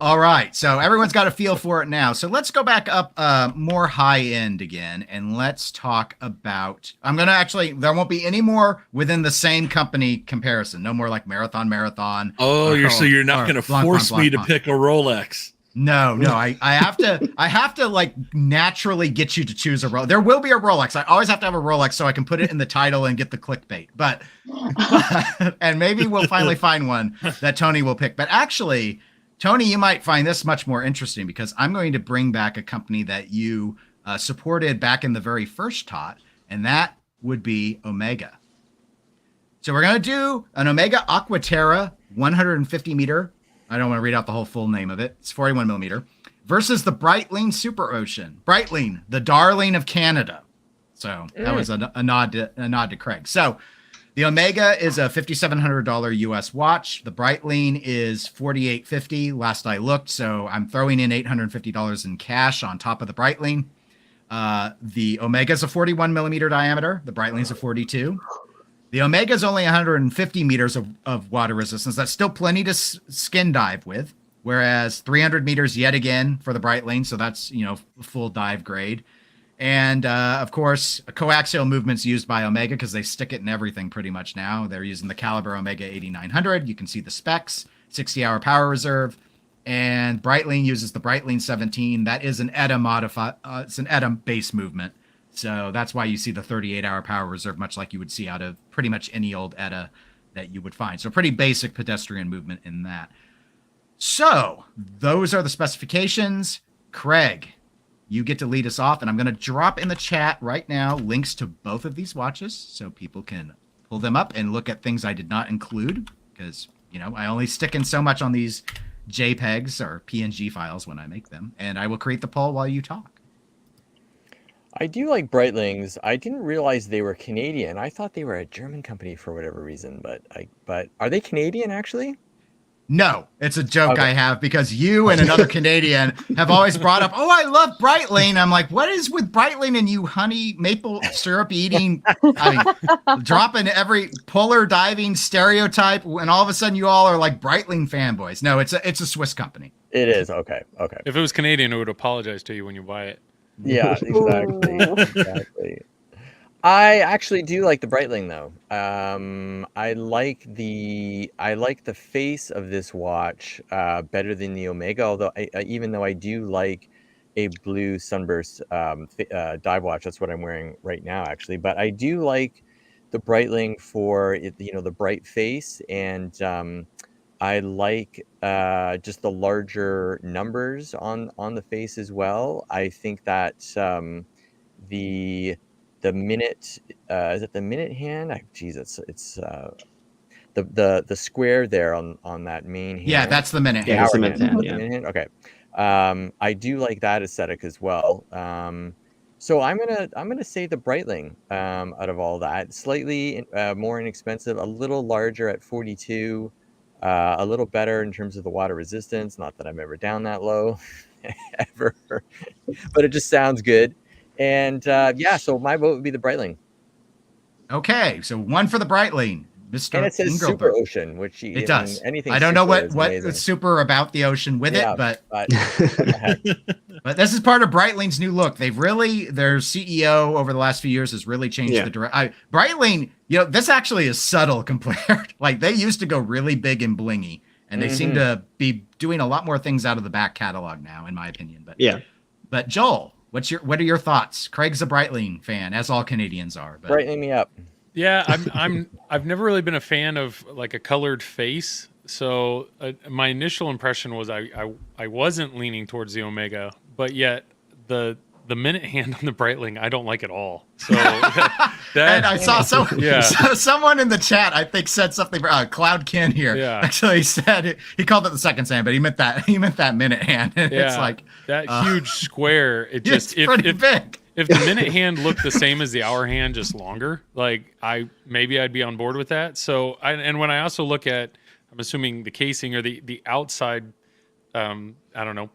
All right. So everyone's got a feel for it now. So let's go back up more high end again, and let's talk about. I'm going to actually. There won't be any more within the same company comparison. No more like marathon. Oh, you're not going to force me to pick a Rolex. No, I have to like naturally get you to choose a Rolex. There will be a Rolex. I always have to have a Rolex so I can put it in the title and get the clickbait. But and maybe we'll finally find one that Tony will pick. But actually, Tony, you might find this much more interesting because I'm going to bring back a company that you supported back in the very first ToT, and that would be Omega. So we're going to do an Omega Aquaterra 150 meter. I don't want to read out the whole full name of it. It's 41 millimeter versus the Breitling Super Ocean. Breitling, the darling of Canada. So that was a nod to Craig. So the Omega is a $5,700 US watch. The Breitling is $4,850 last I looked. So I'm throwing in $850 in cash on top of the Breitling. The Omega is a 41 millimeter diameter. The Breitling is a 42. The Omega is only 150 meters of water resistance. That's still plenty to skin dive with, whereas 300 meters yet again for the Breitling. So that's, full dive grade. And, of course, coaxial movement's used by Omega because they stick it in everything pretty much now. They're using the caliber Omega 8900. You can see the specs, 60-hour power reserve. And Breitling uses the Breitling 17. That is an ETA it's an ETA base movement. So that's why you see the 38-hour power reserve, much like you would see out of pretty much any old ETA that you would find. So pretty basic pedestrian movement in that. So those are the specifications. Craig, you get to lead us off, and I'm going to drop in the chat right now links to both of these watches so people can pull them up and look at things I did not include because, I only stick in so much on these JPEGs or PNG files when I make them, and I will create the poll while you talk. I do like Breitlings. I didn't realize they were Canadian. I thought they were a German company for whatever reason, but are they Canadian actually? No, it's a joke Okay. I have because you and another Canadian have always brought up, I love Breitling. I'm like, what is with Breitling and you honey maple syrup eating, dropping every polar diving stereotype, and all of a sudden you all are like Breitling fanboys. No, it's a Swiss company. It is. Okay. If it was Canadian, it would apologize to you when you buy it. Yeah, exactly. I actually do like the Breitling though. I like the face of this watch better than the Omega. Although even though I do like a blue sunburst dive watch, that's what I'm wearing right now actually. But I do like the Breitling for the bright face, and I like just the larger numbers on the face as well. I think that the minute is it the minute hand? It's the square there on that main hand. Yeah, that's the minute. Yeah, that's the minute hand. The minute hand? Okay. I do like that aesthetic as well. So I'm gonna say the Breitling out of all that. Slightly more inexpensive, a little larger at 42. A little better in terms of the water resistance. Not that I'm ever down that low, ever, but it just sounds good. And so my vote would be the Breitling. Okay, so one for the Breitling, Mr. And it says Engelbert. Super Ocean, which It does. Anything. I don't know what amazing. is super about the ocean with it, but but this is part of Breitling's new look. Their CEO over the last few years has really changed the direction. Breitling, this actually is subtle compared. Like they used to go really big and blingy, and they seem to be doing a lot more things out of the back catalog now, in my opinion. But Joel, what are your thoughts? Craig's a Breitling fan, as all Canadians are. But Breitling me up. Yeah, I've never really been a fan of like a colored face. So my initial impression was I wasn't leaning towards the Omega, but yet the minute hand on the Breitling I don't like at all. So and I saw someone in the chat I think said something. Cloud Ken here actually said he called it the second hand, but he meant that minute hand. And it's like that huge square. It just it's pretty big. If the minute hand looked the same as the hour hand, just longer, like I'd be on board with that. So and when I also look at, I'm assuming the casing or the outside,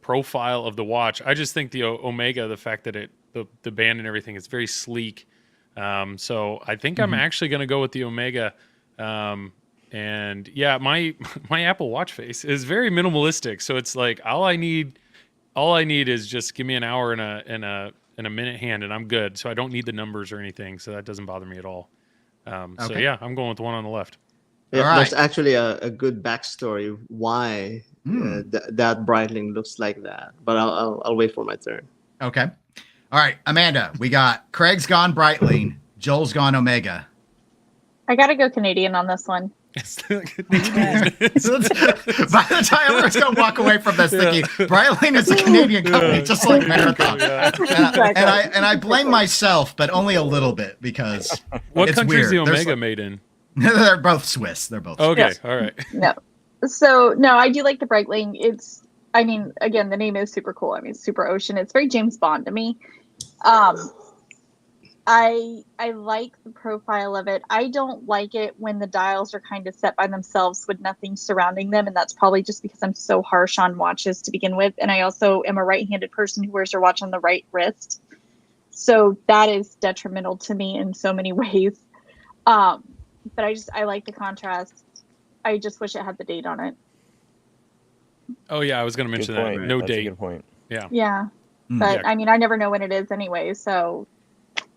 profile of the watch, I just think the Omega, the fact that the band and everything is very sleek. So I think I'm actually going to go with the Omega. And yeah, my Apple Watch face is very minimalistic. So it's like all I need is just give me an hour and a minute hand, and I'm good. So I don't need the numbers or anything. So that doesn't bother me at all. So Okay. yeah, I'm going with the one on the left. Yeah, All right. there's actually a good backstory why that Breitling looks like that. But I'll wait for my turn. Okay. All right, Amanda, we got Craig's gone Breitling, Joel's gone Omega. I gotta go Canadian on this one. By the time everyone's going to walk away from this thinking Breitling is a Canadian company, just like Marathon. And I blame myself, but only a little bit because What it's country is weird. the There's Omega like- made in? They're both Swiss. They're both Okay, Yes. all right. No. So no, I do like the Breitling. It's, I mean, again, the name is super cool. I mean, super ocean. It's very James Bond to me. I like the profile of it. I don't like it when the dials are kind of set by themselves with nothing surrounding them, and that's probably just because I'm so harsh on watches to begin with. And I also am a right-handed person who wears their watch on the right wrist, so that is detrimental to me in so many ways. But I like the contrast. I just wish it had the date on it. Oh yeah, I was going to mention Good that. point. No That's a date. good point. Yeah, Mm. but Yeah. I mean, I never know when it is anyway, so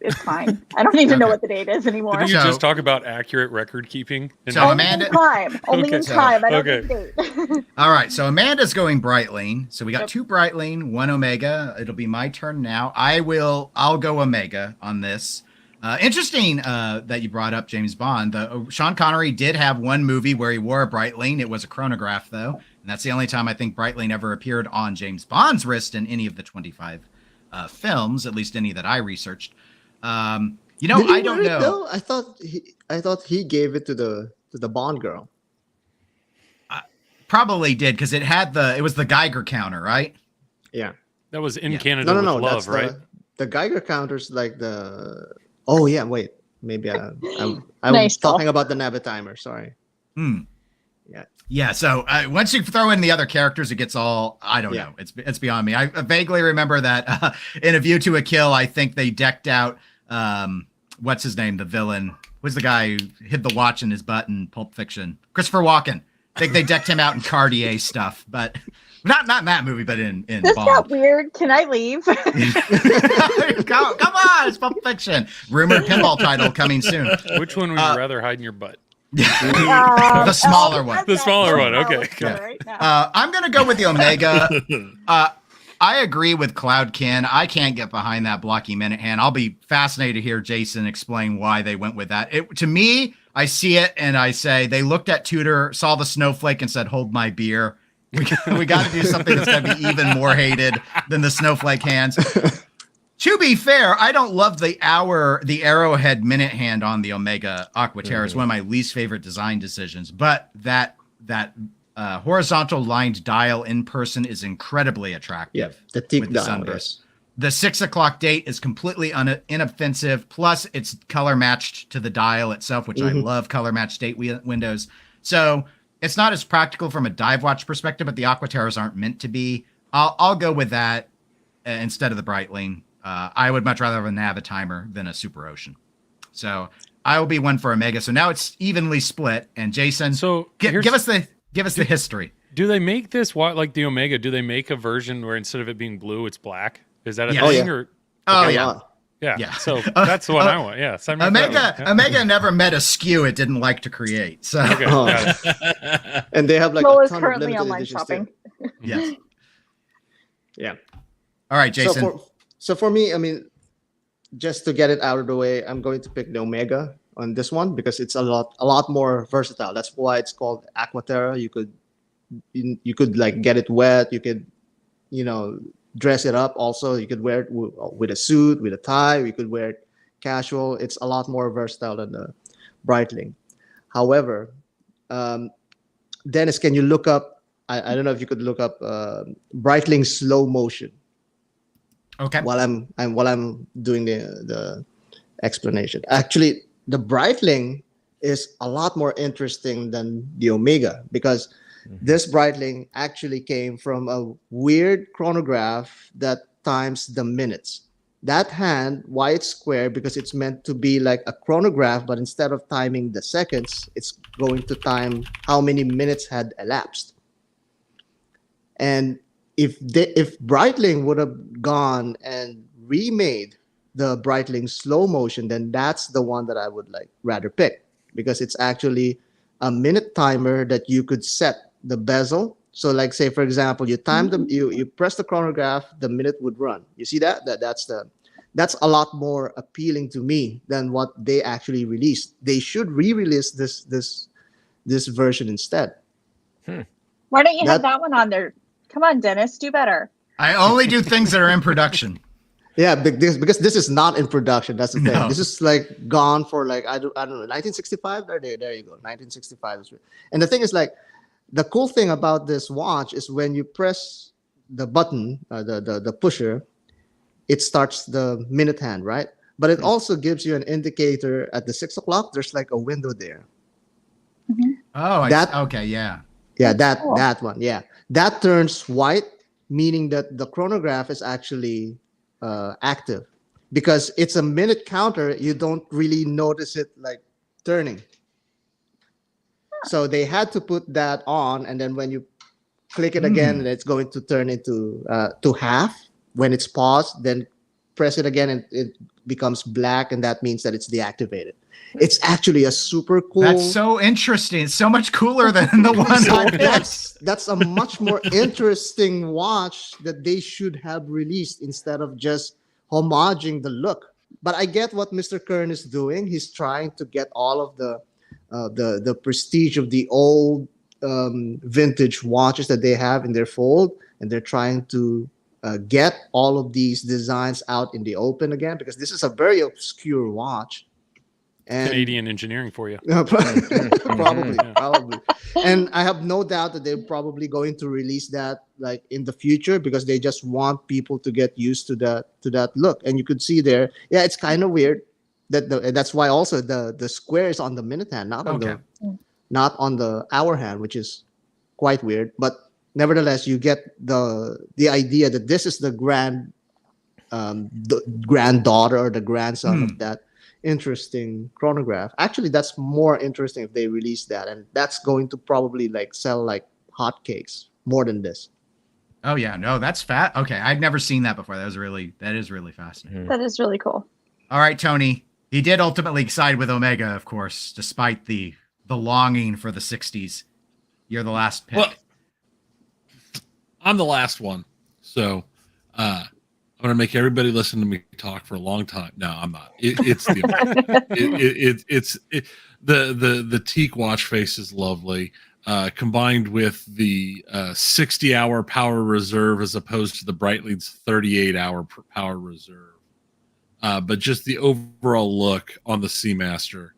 it's fine. I don't need to know what the date is anymore. Did you So- just talk about accurate record keeping? So Only Amanda- in time. Only Okay. in time. I don't Okay. need date. All right, so Amanda's going Breitling. So we got Yep. 2 Breitling, 1 Omega. It'll be my turn now. I'll go Omega on this. Interesting that you brought up James Bond. Sean Connery did have one movie where he wore a Breitling. It was a chronograph, though. And that's the only time I think Breitling ever appeared on James Bond's wrist in any of the 25 films, at least any that I researched. Did he I don't wear it, know. though? I thought he gave it to the Bond girl. Probably did because it was the Geiger counter, right? Yeah. That was in Yeah. Canada No. with That's love, right? the Geiger counter's like the. Oh yeah, wait. Maybe I'm Nice talking call. about the Navitimer. Sorry. Yeah, so once you throw in the other characters, it gets all, I don't Yeah. know. It's beyond me. I vaguely remember that in A View to a Kill, I think they decked out, what's his name, the villain? Who's the guy who hid the watch in his butt in Pulp Fiction? Christopher Walken. I think they decked him out in Cartier stuff, but not in that movie, but in This Bond. got weird. Can I leave? come on, it's Pulp Fiction. Rumored pinball title coming soon. Which one would you rather hide in your butt? The smaller one. The smaller one, okay. Right now. I'm going to go with the Omega. I agree with Cloudkin. I can't get behind that blocky minute hand. I'll be fascinated to hear Jayson explain why they went with that. To me, I see it and I say they looked at Tudor, saw the snowflake and said, hold my beer. We got to do something that's going to be even more hated than the snowflake hands. To be fair, I don't love the arrowhead minute hand on the Omega Aquaterra. It's one of my least favorite design decisions, but that horizontal lined dial in person is incredibly attractive. Yeah, the tick with the dial. sunburst. The 6 o'clock date is completely inoffensive. Plus, it's color matched to the dial itself, which I love color matched date windows. So it's not as practical from a dive watch perspective, but the Aquaterras aren't meant to be. I'll go with that instead of the Breitling. I would much rather have a Navitimer than a Super Ocean. So I will be one for Omega. So now it's evenly split. And Jayson, So give here's- us the history. Do they make this like the Omega? Do they make a version where instead of it being blue, it's black? Is that a Yes. thing? Oh, yeah. Or Oh A yeah. lot. yeah. Yeah. So that's the one I want. Yeah. Sign me up for that Omega one. Yeah. Omega never met a skew it didn't like to create. So Okay. Oh. got it. And they have like Joel a is ton of currently limited online editions shopping. too. yes. Yeah. All right, Jayson. So for me, I mean, just to get it out of the way, I'm going to pick the Omega on this one because it's a lot more versatile. That's why it's called Aquaterra. You could like get it wet. You could, dress it up. Also, you could wear it with a suit, with a tie. You could wear it casual. It's a lot more versatile than the Breitling. However, Dennis, can you look up? I don't know if you could look up Breitling slow motion. Okay. While I'm doing the explanation. Actually, the Breitling is a lot more interesting than the Omega because this Breitling actually came from a weird chronograph that times the minutes. that hand, why it's square, because it's meant to be like a chronograph, but instead of timing the seconds, it's going to time how many minutes had elapsed. And if Breitling would have gone and remade the Breitling slow motion, then that's the one that I would like rather pick, because it's actually a minute timer that you could set the bezel. So like say for example, you time them, you press the chronograph, the minute would run. You see that's a lot more appealing to me than what they actually released. They should re-release this version instead. Why don't you have that one on there? Come on, Dennis, do better. I only do things that are in production. Yeah, because this is not in production. That's the thing. No. This is like gone for like I don't know, 1965. There you go, 1965. And the thing is, like, the cool thing about this watch is when you press the button, the pusher, it starts the minute hand, right? But it also gives you an indicator at the 6 o'clock. There's like a window there. Oh, okay, yeah. Yeah, that one. Yeah, that turns white, meaning that the chronograph is actually active. Because it's a minute counter, you don't really notice it like turning. So they had to put that on, and then when you click it again, it's going to turn into to half. When it's paused, then press it again, and it becomes black, and that means that it's deactivated. It's actually a super cool. That's so interesting. It's so much cooler than the one I picked. That's a much more interesting watch that they should have released instead of just homaging the look. But I get what Mr. Kern is doing. He's trying to get all of the prestige of the old vintage watches that they have in their fold, and they're trying to get all of these designs out in the open again, because this is a very obscure watch. And Canadian engineering for you. probably. And I have no doubt that they're probably going to release that like in the future, because they just want people to get used to that look. And you could see there, yeah, it's kind of weird that's why also the square is on the minute hand, not on the hour hand, which is quite weird. But nevertheless, you get the idea that this is the granddaughter or the grandson of that interesting chronograph. Actually, that's more interesting if they release that, and that's going to probably like sell like hotcakes more than this. Oh yeah, no, that's fat. Okay, I've never seen that before. That is really fascinating. That is really cool. All right, Tony. He did ultimately side with Omega, of course, despite the longing for the 60s. You're the last pick. Well, I'm the last one, so I'm going to make everybody listen to me talk for a long time. No, I'm not. It's the teak watch face is lovely, combined with the 60-hour power reserve as opposed to the Breitling's 38-hour power reserve. But just the overall look on the Seamaster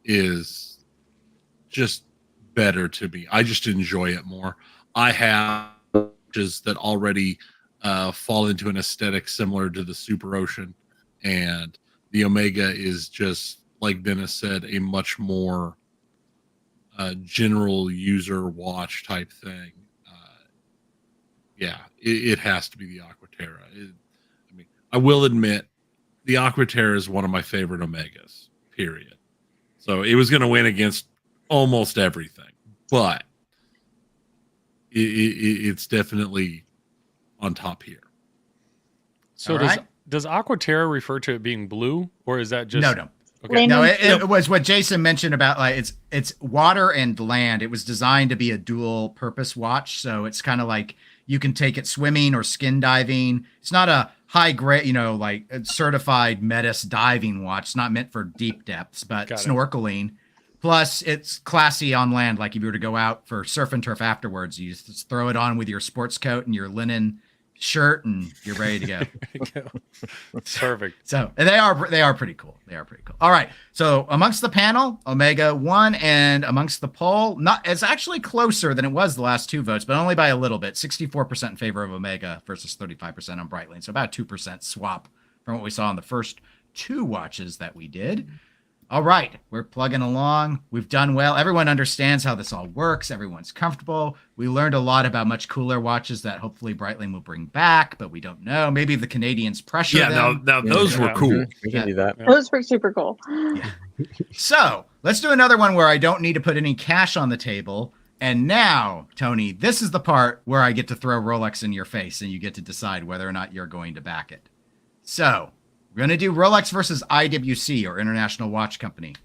is just better to me. I just enjoy it more. I have watches that already fall into an aesthetic similar to the Super Ocean, and the Omega is just, like Dennis said, a much more general user watch type thing. It has to be the Aquaterra. I will admit the Aquaterra is one of my favorite Omegas, period. So it was going to win against almost everything, but it's definitely on top here. So does Aquaterra refer to it being blue, or is that just No. Okay. No, it was what Jayson mentioned about like it's water and land. It was designed to be a dual purpose watch, so it's kind of like you can take it swimming or skin diving. It's not a high grade, like a certified Metis diving watch. It's not meant for deep depths, but snorkeling. Plus, it's classy on land. Like if you were to go out for surf and turf afterwards, you just throw it on with your sports coat and your linen shirt, and you're ready to go. Perfect. So they are pretty cool. All right. So amongst the panel, Omega won, and amongst the poll, it's actually closer than it was the last two votes, but only by a little bit. 64% in favor of Omega versus 35% on Breitling. So about 2% swap from what we saw in the first two watches that we did. All right, we're plugging along. We've done well. Everyone understands how this all works. Everyone's comfortable. We learned a lot about much cooler watches that hopefully Breitling will bring back, but we don't know. Maybe the Canadians pressure them. Now those were cool. We can do that. Those were super cool. Yeah. So let's do another one where I don't need to put any cash on the table. And now, Tony, this is the part where I get to throw Rolex in your face and you get to decide whether or not you're going to back it. So we're going to do Rolex versus IWC, or International Watch Company.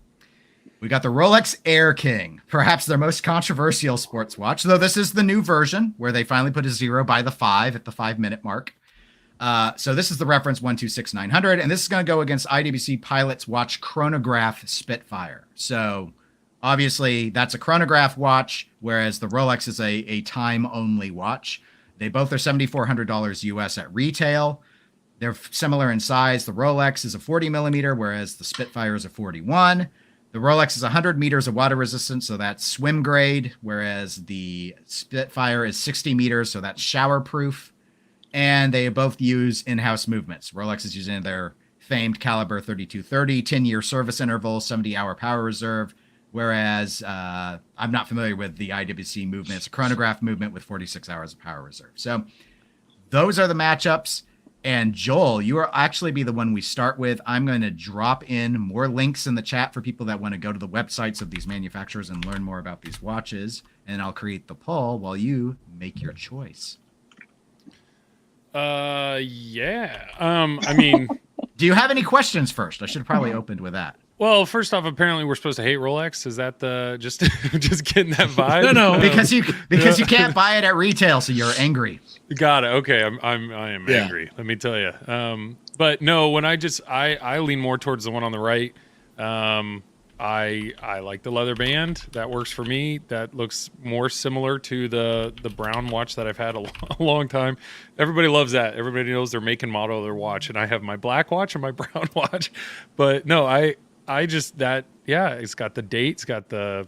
We got the Rolex Air King, perhaps their most controversial sports watch, though this is the new version where they finally put a 0 by the 5 at the 5-minute mark. So this is the reference 126900, and this is going to go against IWC Pilot's watch chronograph Spitfire. So obviously that's a chronograph watch, whereas the Rolex is a time-only watch. They both are $7,400 US at retail. They're similar in size. The Rolex is a 40 millimeter, whereas the Spitfire is a 41. The Rolex is 100 meters of water resistance, so that's swim grade, whereas the Spitfire is 60 meters, so that's shower proof. And they both use in-house movements. Rolex is using their famed caliber 3230, 10-year service interval, 70-hour power reserve, whereas I'm not familiar with the IWC movement. It's a chronograph movement with 46 hours of power reserve. So those are the matchups. And Joel, you will actually be the one we start with. I'm going to drop in more links in the chat for people that want to go to the websites of these manufacturers and learn more about these watches. And I'll create the poll while you make your choice. Yeah. I mean, do you have any questions first? I should have probably opened with that. well, first off, apparently we're supposed to hate Rolex. Is that the just getting that vibe? No. Because you can't buy it at retail, so you're angry. Got it. Okay, I am angry. Let me tell you. But no, when I lean more towards the one on the right. I like the leather band. That works for me. That looks more similar to the brown watch that I've had a long time. Everybody loves that. Everybody knows their make and model of their watch, and I have my black watch and my brown watch. But no, I just that it's got the date, it's got the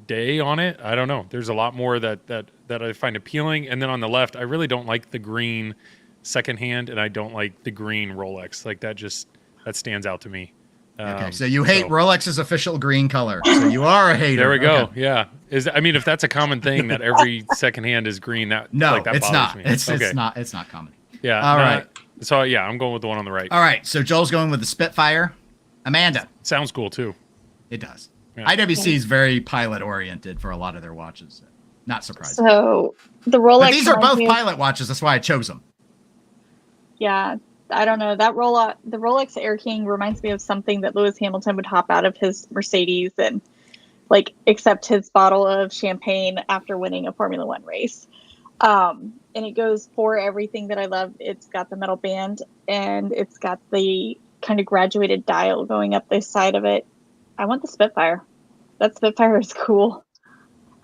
day on it. I don't know. There's a lot more that I find appealing. And then on the left, I really don't like the green secondhand, and I don't like the green Rolex. Like that stands out to me. Okay, so you hate Rolex's official green color. So you are a hater. There we go. Okay. Yeah. If that's a common thing that every secondhand is green, that it's not. me. It's okay. It's not common. Yeah. All right. So yeah, I'm going with the one on the right. All right. So Joel's going with the Spitfire. Amanda. Sounds cool too. It does. Yeah. IWC is very pilot oriented for a lot of their watches. Not surprising. So the Rolex. But these are both pilot watches. That's why I chose them. Yeah. I don't know. The Rolex Air King reminds me of something that Lewis Hamilton would hop out of his Mercedes and accept his bottle of champagne after winning a Formula One race. And it goes for everything that I love. It's got the metal band and it's got the kind of graduated dial going up this side of it. I want the Spitfire. That Spitfire is cool.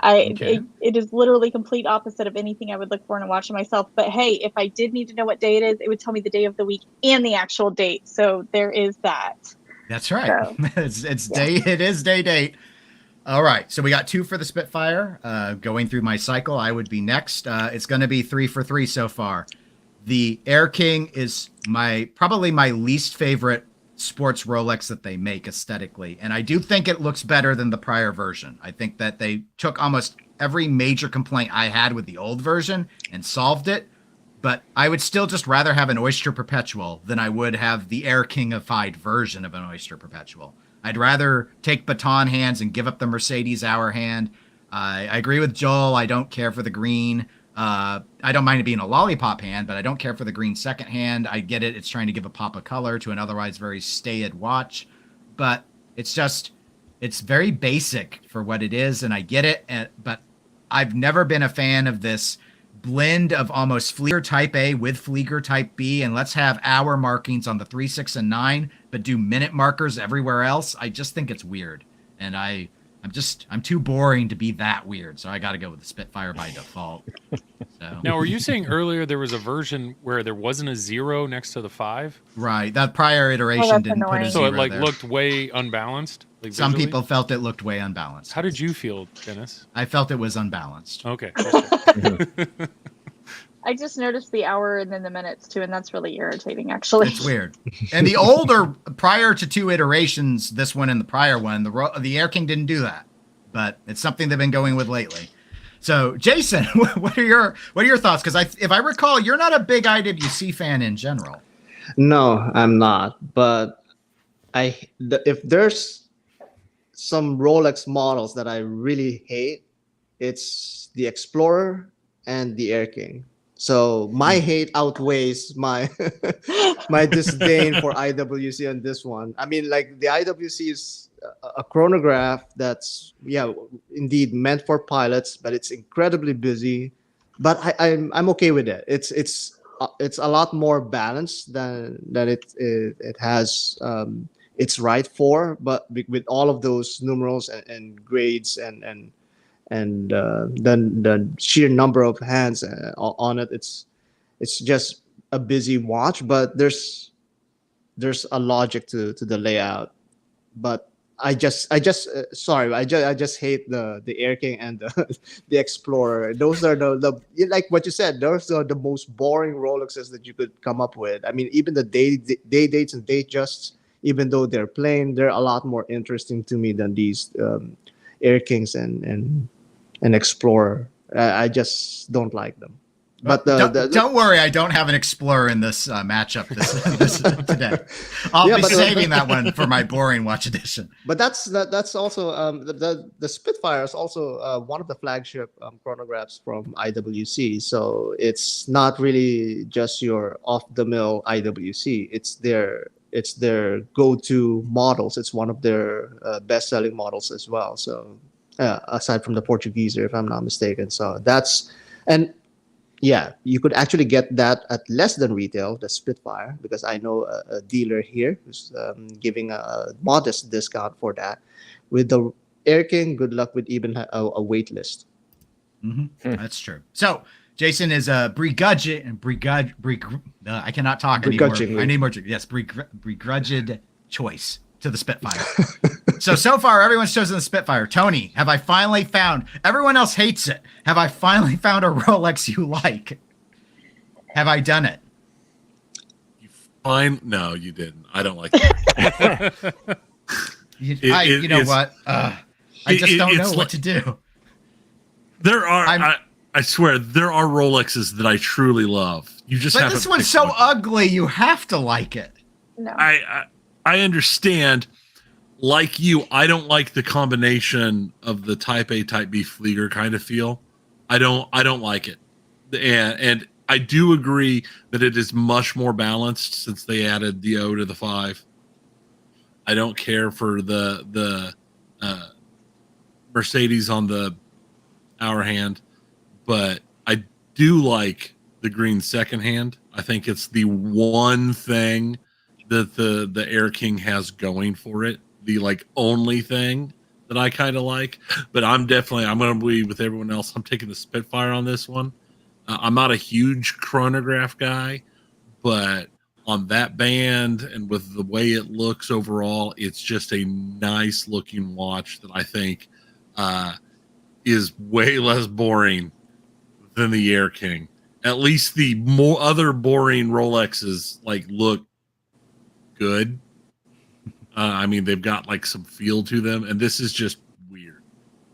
It is literally complete opposite of anything I would look for in a watch myself. But hey, if I did need to know what day it is, it would tell me the day of the week and the actual date. So there is that. That's right. So, it is date. All right. So we got 2 for the Spitfire. Going through my cycle, I would be next. It's going to be 3 for 3 so far. The Air King is probably my least favorite sports Rolex that they make aesthetically, and I do think it looks better than the prior version. I think that they took almost every major complaint I had with the old version and solved it, but I would still just rather have an Oyster Perpetual than I would have the Air Kingified version of an Oyster Perpetual. I'd rather take baton hands and give up the Mercedes hour hand. I agree with Joel. I don't care for the green. I don't mind it being a lollipop hand, but I don't care for the green second hand. I get it. It's trying to give a pop of color to an otherwise very staid watch, but it's very basic for what it is. And I get it. But I've never been a fan of this blend of almost Flieger Type A with Flieger Type B. And let's have hour markings on the 3, 6, and 9, but do minute markers everywhere else. I just think it's weird. And I'm too boring to be that weird, so I got to go with the Spitfire by default. So. Now, were you saying earlier there was a version where there wasn't a 0 next to the 5? Right, that prior iteration didn't put a 0 So it there. looked way unbalanced. Some people felt it looked way unbalanced. How did you feel, Dennis? I felt it was unbalanced. Okay. I just noticed the hour and then the minutes too, and that's really irritating, actually. It's weird. And the older, prior to 2 iterations, this one and the prior one, the Air King didn't do that, but it's something they've been going with lately. So, Jayson, what are your thoughts? Because if I recall, you're not a big IWC fan in general. No, I'm not. But if there's some Rolex models that I really hate, it's the Explorer and the Air King. So my hate outweighs my my disdain for IWC on this one. I mean, like the IWC is a chronograph that's indeed meant for pilots, but it's incredibly busy. But I'm okay with it. It's a lot more balanced than it has its right for. But with all of those numerals and grades and the sheer number of hands on it, it's just a busy watch. But there's a logic to the layout. But I just hate the Air King and the Explorer. Those are the like what you said. Those are the most boring Rolexes that you could come up with. I mean, even the day dates and date justs, even though they're plain, they're a lot more interesting to me than these Air Kings and Explorer. I just don't like them. But don't worry, I don't have an Explorer in this matchup this today. I'll be saving that one for my boring watch edition. But that's also the Spitfire is also one of the flagship chronographs from IWC. So it's not really just your off the mill IWC. It's their go-to models. It's one of their best-selling models as well. So aside from the Portugueser, if I'm not mistaken. So you could actually get that at less than retail, the Spitfire, because I know a dealer here who's giving a modest discount for that. With the Air King, good luck with even a wait list. Mm-hmm. That's true. So Jayson is a I cannot talk anymore. I need more. Yes, begrudged choice to the Spitfire. So far, everyone's chosen the Spitfire. Tony, have I finally found? Everyone else hates it. Have I finally found a Rolex you like? Have I done it? No, you didn't. I don't like that. You know what? I just don't know what to do. There are. I swear, there are Rolexes that I truly love. You just but this one's so ugly. You have to like it. No. I understand. Like you, I don't like the combination of the Type A, Type B Flieger kind of feel. I don't like it. And I do agree that it is much more balanced since they added the O to the 5. I don't care for the Mercedes on the hour hand, but I do like the green second hand. I think it's the one thing that the Air King has going for it. The only thing that I kind of like, but I'm going to be with everyone else. I'm taking the Spitfire on this one. I'm not a huge chronograph guy, but on that band and with the way it looks overall, it's just a nice looking watch that I think is way less boring than the Air King. At least the more other boring Rolexes look good. I mean, they've got some feel to them, and this is just weird.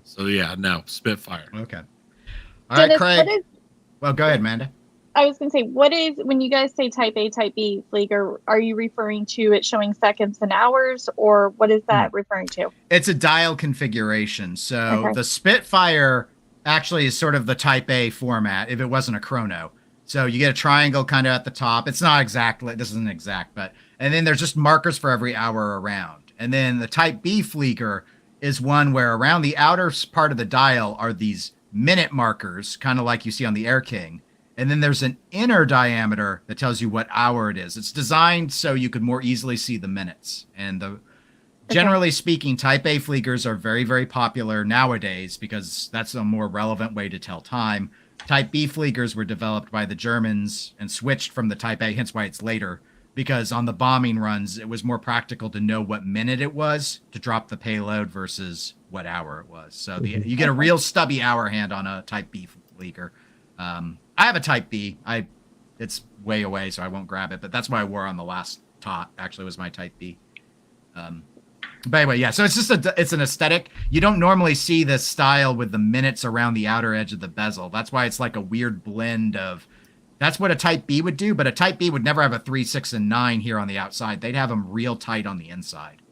So yeah, no, Spitfire. Okay. All right, Craig. Well, go ahead, Amanda. I was going to say, what is, when you guys say Type A, Type B Flieger, are you referring to it showing seconds and hours, or what is that referring to? It's a dial configuration. So the Spitfire actually is sort of the Type A format if it wasn't a chrono. So you get a triangle kind of at the top. It's not exactly, this isn't exact, but, and then there's just markers for every hour around. And then the Type B Flieger is one where around the outer part of the dial are these minute markers, kind of like you see on the Air King. And then there's an inner diameter that tells you what hour it is. It's designed so you could more easily see the minutes. And generally speaking, Type A Fliegers are very, very popular nowadays because that's a more relevant way to tell time. Type B Fliegers were developed by the Germans and switched from the Type A, hence why it's later, because on the bombing runs, it was more practical to know what minute it was to drop the payload versus what hour it was. So you get a real stubby hour hand on a Type B Flieger. I have a Type B. It's way away, so I won't grab it. But that's what I wore on the last ToT. Actually, was my Type B. But anyway, yeah. So it's just it's an aesthetic. You don't normally see this style with the minutes around the outer edge of the bezel. That's why it's like a weird blend of. That's what a Type B would do, but a Type B would never have a 3, 6, and 9 here on the outside. They'd have them real tight on the inside.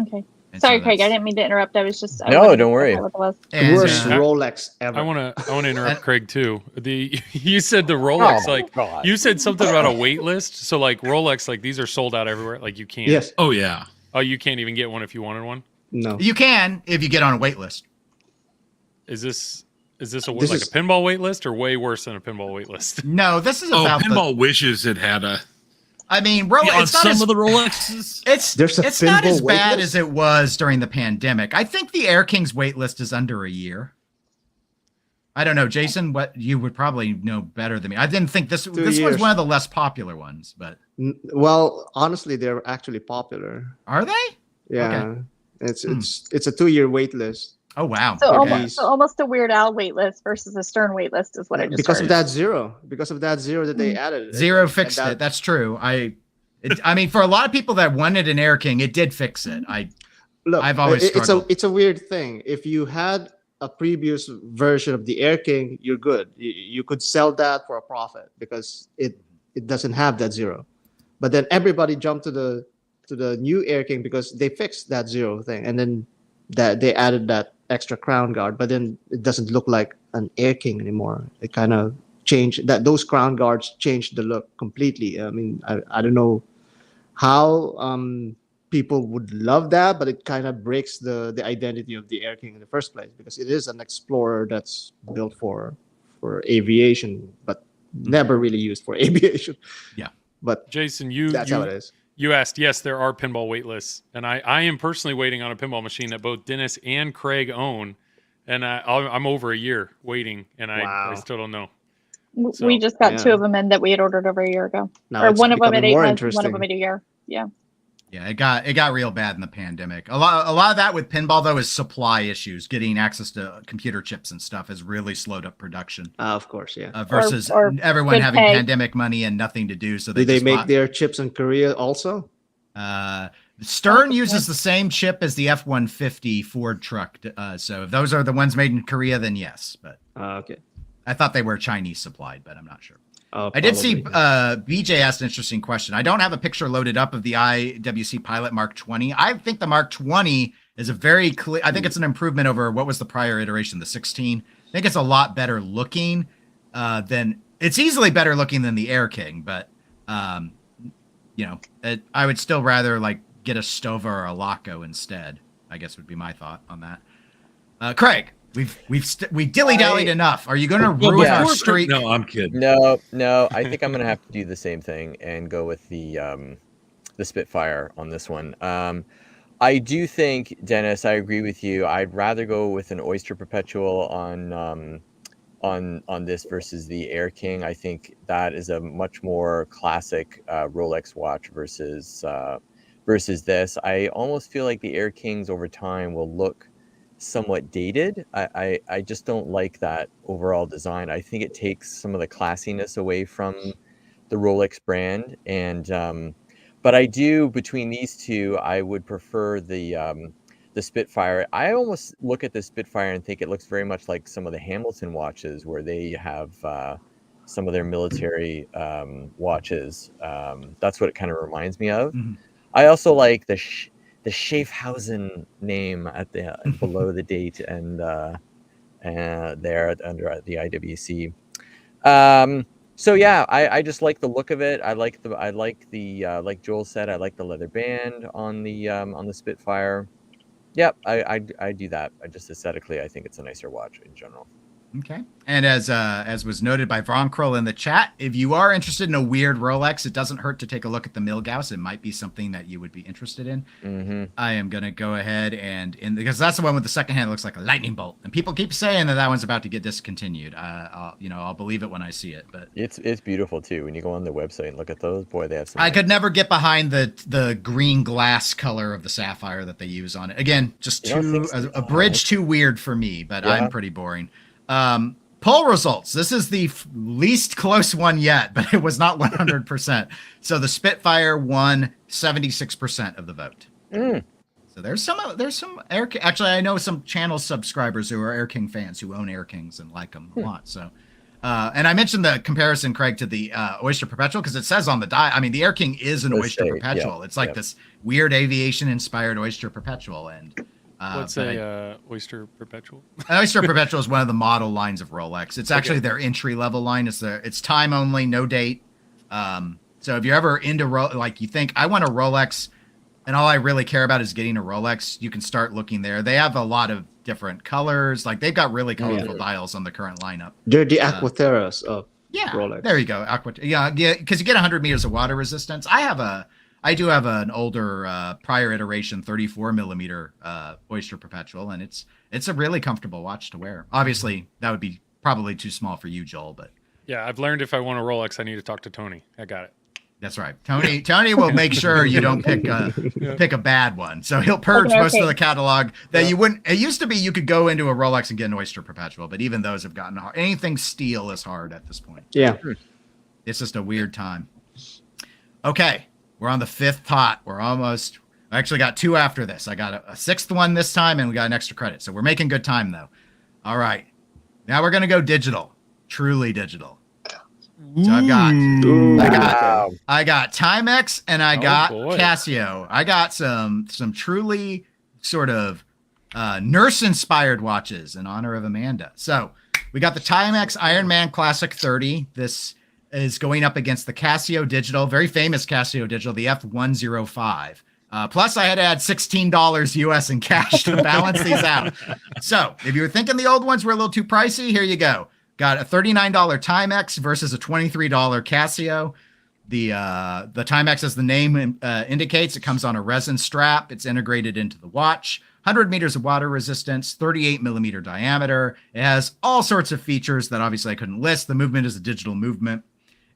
Okay. And Sorry, so Craig. I didn't mean to interrupt. I was just. No, don't worry. What it was. And, Worst Rolex ever. I want to interrupt Craig too. You said the Rolex, Oh, God. you said something about a wait list. So like Rolex, like these are sold out everywhere. Like you can't. Yes. Oh yeah. Oh, you can't even get one if you wanted one. No. you can if you get on a wait list. Is this like a is- pinball wait list or way worse than a pinball wait list? No, this is Oh, about Pinball wishes it had a. I mean, On it's not some as of the Rolexes. it's There's a not as pinball bad waitlist? as it was during the pandemic. I think the Air Kings wait list is under a year. I don't know, Jason. What you would probably know better than me. I didn't think this was years. one of the less popular ones, but Well, honestly, they're actually popular. are they? Yeah. It's a 2-year wait list. Oh wow. So, Okay. almost a Weird Al wait list versus a Stern wait list is what I just Because heard. of that zero. Because of that zero that they added. Zero And fixed that- it. That's true. I mean, for a lot of people that wanted an Air King, it did fix it. Look, I've always struggled. it's a weird thing. If you had a previous version of the Air King, you're good. You could sell that for a profit because it doesn't have that zero. But then everybody jumped to the new Air King because they fixed that zero thing, and then that they added that extra crown guard. But then it doesn't look like an Air King anymore. It kind of changed that. Those crown guards changed the look completely. I mean, I don't know how people would love that, but it kind of breaks the identity of the Air King in the first place because it is an explorer that's built for aviation, but never really used for aviation. Yeah. But Jason, that's how it is. You asked, yes, there are pinball wait lists, and I am personally waiting on a pinball machine that both Dennis and Craig own, and I'm over a year waiting, and I Wow. still don't know. We just got yeah. 2 of them in that we had ordered over a year ago. Now Or it's one of them at becoming 8 more months, one interesting. of them at a year. Yeah. Yeah, it got real bad in the pandemic. A lot of that with pinball though is supply issues. Getting access to computer chips and stuff has really slowed up production. Of course, yeah. Versus Or everyone good having pay. pandemic money and nothing to do. So Do they just make bought- their chips in Korea also? Stern Okay. uses the same chip as the F-150 Ford truck. So if those are the ones made in Korea, then yes. But Okay. I thought they were Chinese supplied, but I'm not sure. Oh, I did see probably. BJ asked an interesting question. I don't have a picture loaded up of the IWC Pilot Mark 20. I think the Mark 20 is a very clear. I think it's an improvement over what was the prior iteration, the 16. I think it's a lot better looking than it's easily better looking than the Air King, but I would still rather like get a Stova or a Laco instead. I guess would be my thought on that. Craig, we dilly-dallied enough. Are you going to ruin yeah. our streak? No, I'm kidding. No. I think I'm gonna have to do the same thing and go with the Spitfire on this one. I do think, Dennis, I agree with you. I'd rather go with an Oyster Perpetual on this versus the Air King. I think that is a much more classic Rolex watch versus this. I almost feel like the Air Kings over time will look somewhat dated. I just don't like that overall design. I think it takes some of the classiness away from the Rolex brand. And but I do, between these two, I would prefer the Spitfire. I almost look at the Spitfire and think it looks very much like some of the Hamilton watches where they have some of their military watches. That's what it kind of reminds me of. Mhm. I also like the Schaffhausen name at the below the date and there under the IWC. So yeah, I just like the look of it. I like the like Joel said, I like the leather band on the Spitfire. Yep, I do that. I just aesthetically, I think it's a nicer watch in general. Okay. And as was noted by Von Kroll in the chat, if you are interested in a weird Rolex, it doesn't hurt to take a look at the Milgauss. It might be something that you would be interested in. Mm-hmm. I am going to go ahead because that's the one with the second hand that looks like a lightning bolt. And people keep saying that one's about to get discontinued. I'll believe it when I see it. But It's beautiful too. When you go on the website and look at those, boy, they have some. I could never get behind the green glass color of the sapphire that they use on it. Again, just You don't think so? a bridge too weird for me, but Yeah. I'm pretty boring. Poll results. This is the least close one yet, but it was not 100%. So the Spitfire won 76% of the vote. So there's some Air. Actually, I know some channel subscribers who are Air King fans who own Air Kings and like them a lot. So, and I mentioned the comparison, Craig, to the Oyster Perpetual because it says on the die. I mean, the Air King is an Oyster Perpetual. It's like this weird aviation-inspired Oyster Perpetual. And what's a Oyster Perpetual? An Oyster Perpetual is one of the model lines of Rolex. It's actually their entry-level line. It's time only, no date. So if you're ever into like you think I want a Rolex. And all I really care about is getting a Rolex. You can start looking there. They have a lot of different colors. Like they've got really colorful dials on the current lineup. They're the Aquaterras of Rolex. There you go. Yeah, because you get 100 meters of water resistance. I do have an older prior iteration 34 millimeter Oyster Perpetual, and it's a really comfortable watch to wear. Obviously, that would be probably too small for you, Joel, but yeah, I've learned if I want a Rolex, I need to talk to Tony. I got it. That's right. Tony will make sure you don't pick a bad one. So he'll purge most of the catalog that you wouldn't. It used to be you could go into a Rolex and get an Oyster Perpetual, but even those have gotten hard. Anything steel is hard at this point. Yeah. It's just a weird time. Okay. We're on the 5th ToT. I actually got 2 after this. I got a 6th one this time and we got an extra credit. So we're making good time though. All right. Now we're going to go digital, truly digital. So I got Timex and I got Casio. I got some truly sort of nurse-inspired watches in honor of Amanda. So we got the Timex Iron Man Classic 30. This is going up against the Casio Digital, very famous Casio Digital, the F105. Plus, I had to add $16 US in cash to balance these out. So if you were thinking the old ones were a little too pricey, here you go. Got a $39 Timex versus a $23 Casio. The Timex, as the name indicates, it comes on a resin strap. It's integrated into the watch. 100 meters of water resistance, 38 millimeter diameter. It has all sorts of features that obviously I couldn't list. The movement is a digital movement.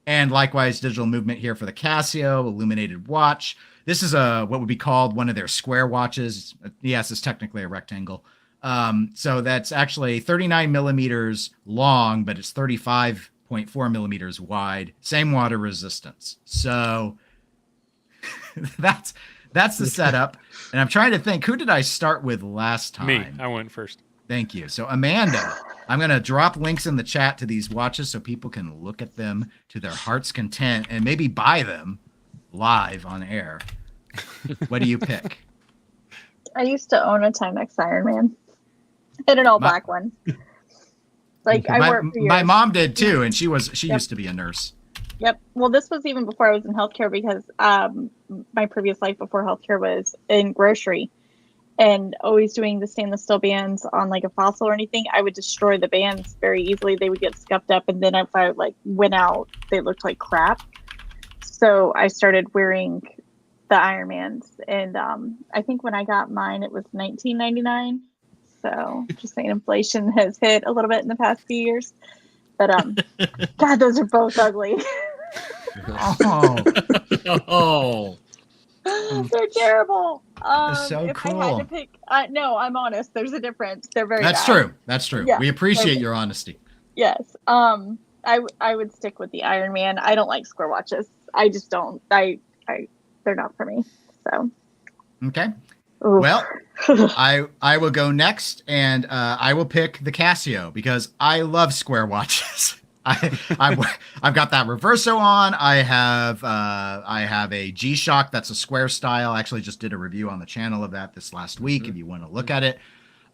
And likewise, digital movement here for the Casio illuminated watch. This is what would be called one of their square watches. Yes, it's technically a rectangle. So that's actually 39 millimeters long, but it's 35.4 millimeters wide. Same water resistance. So that's the setup. And I'm trying to think, who did I start with last time? Me. I went first. Thank you. So Amanda, I'm going to drop links in the chat to these watches so people can look at them to their heart's content and maybe buy them live on air. What do you pick? I used to own a Timex Iron Man. I had an all black one. Like I worked for years. My mom did too, and she used to be a nurse. Yep. Well, this was even before I was in healthcare because my previous life before healthcare was in grocery, and always doing the stainless steel bands on like a fossil or anything. I would destroy the bands very easily. They would get scuffed up, and then if I went out, they looked like crap. So I started wearing the Ironmans, and I think when I got mine, it was $19.99. So just saying, inflation has hit a little bit in the past few years. But God, those are both ugly. Oh, they're terrible. so if cool. I had to pick, no, I'm honest. There's a difference. They're very. That's bad. true. That's true. Yeah, we appreciate your honesty. Yes. I would stick with the Iron Man. I don't like square watches. I just don't. They're not for me. So. Okay. Ooh. Well, I will go next, and I will pick the Casio because I love square watches. I've got that Reverso on. I have a G-Shock that's a square style. I actually just did a review on the channel of that this last week. If you want to look at it,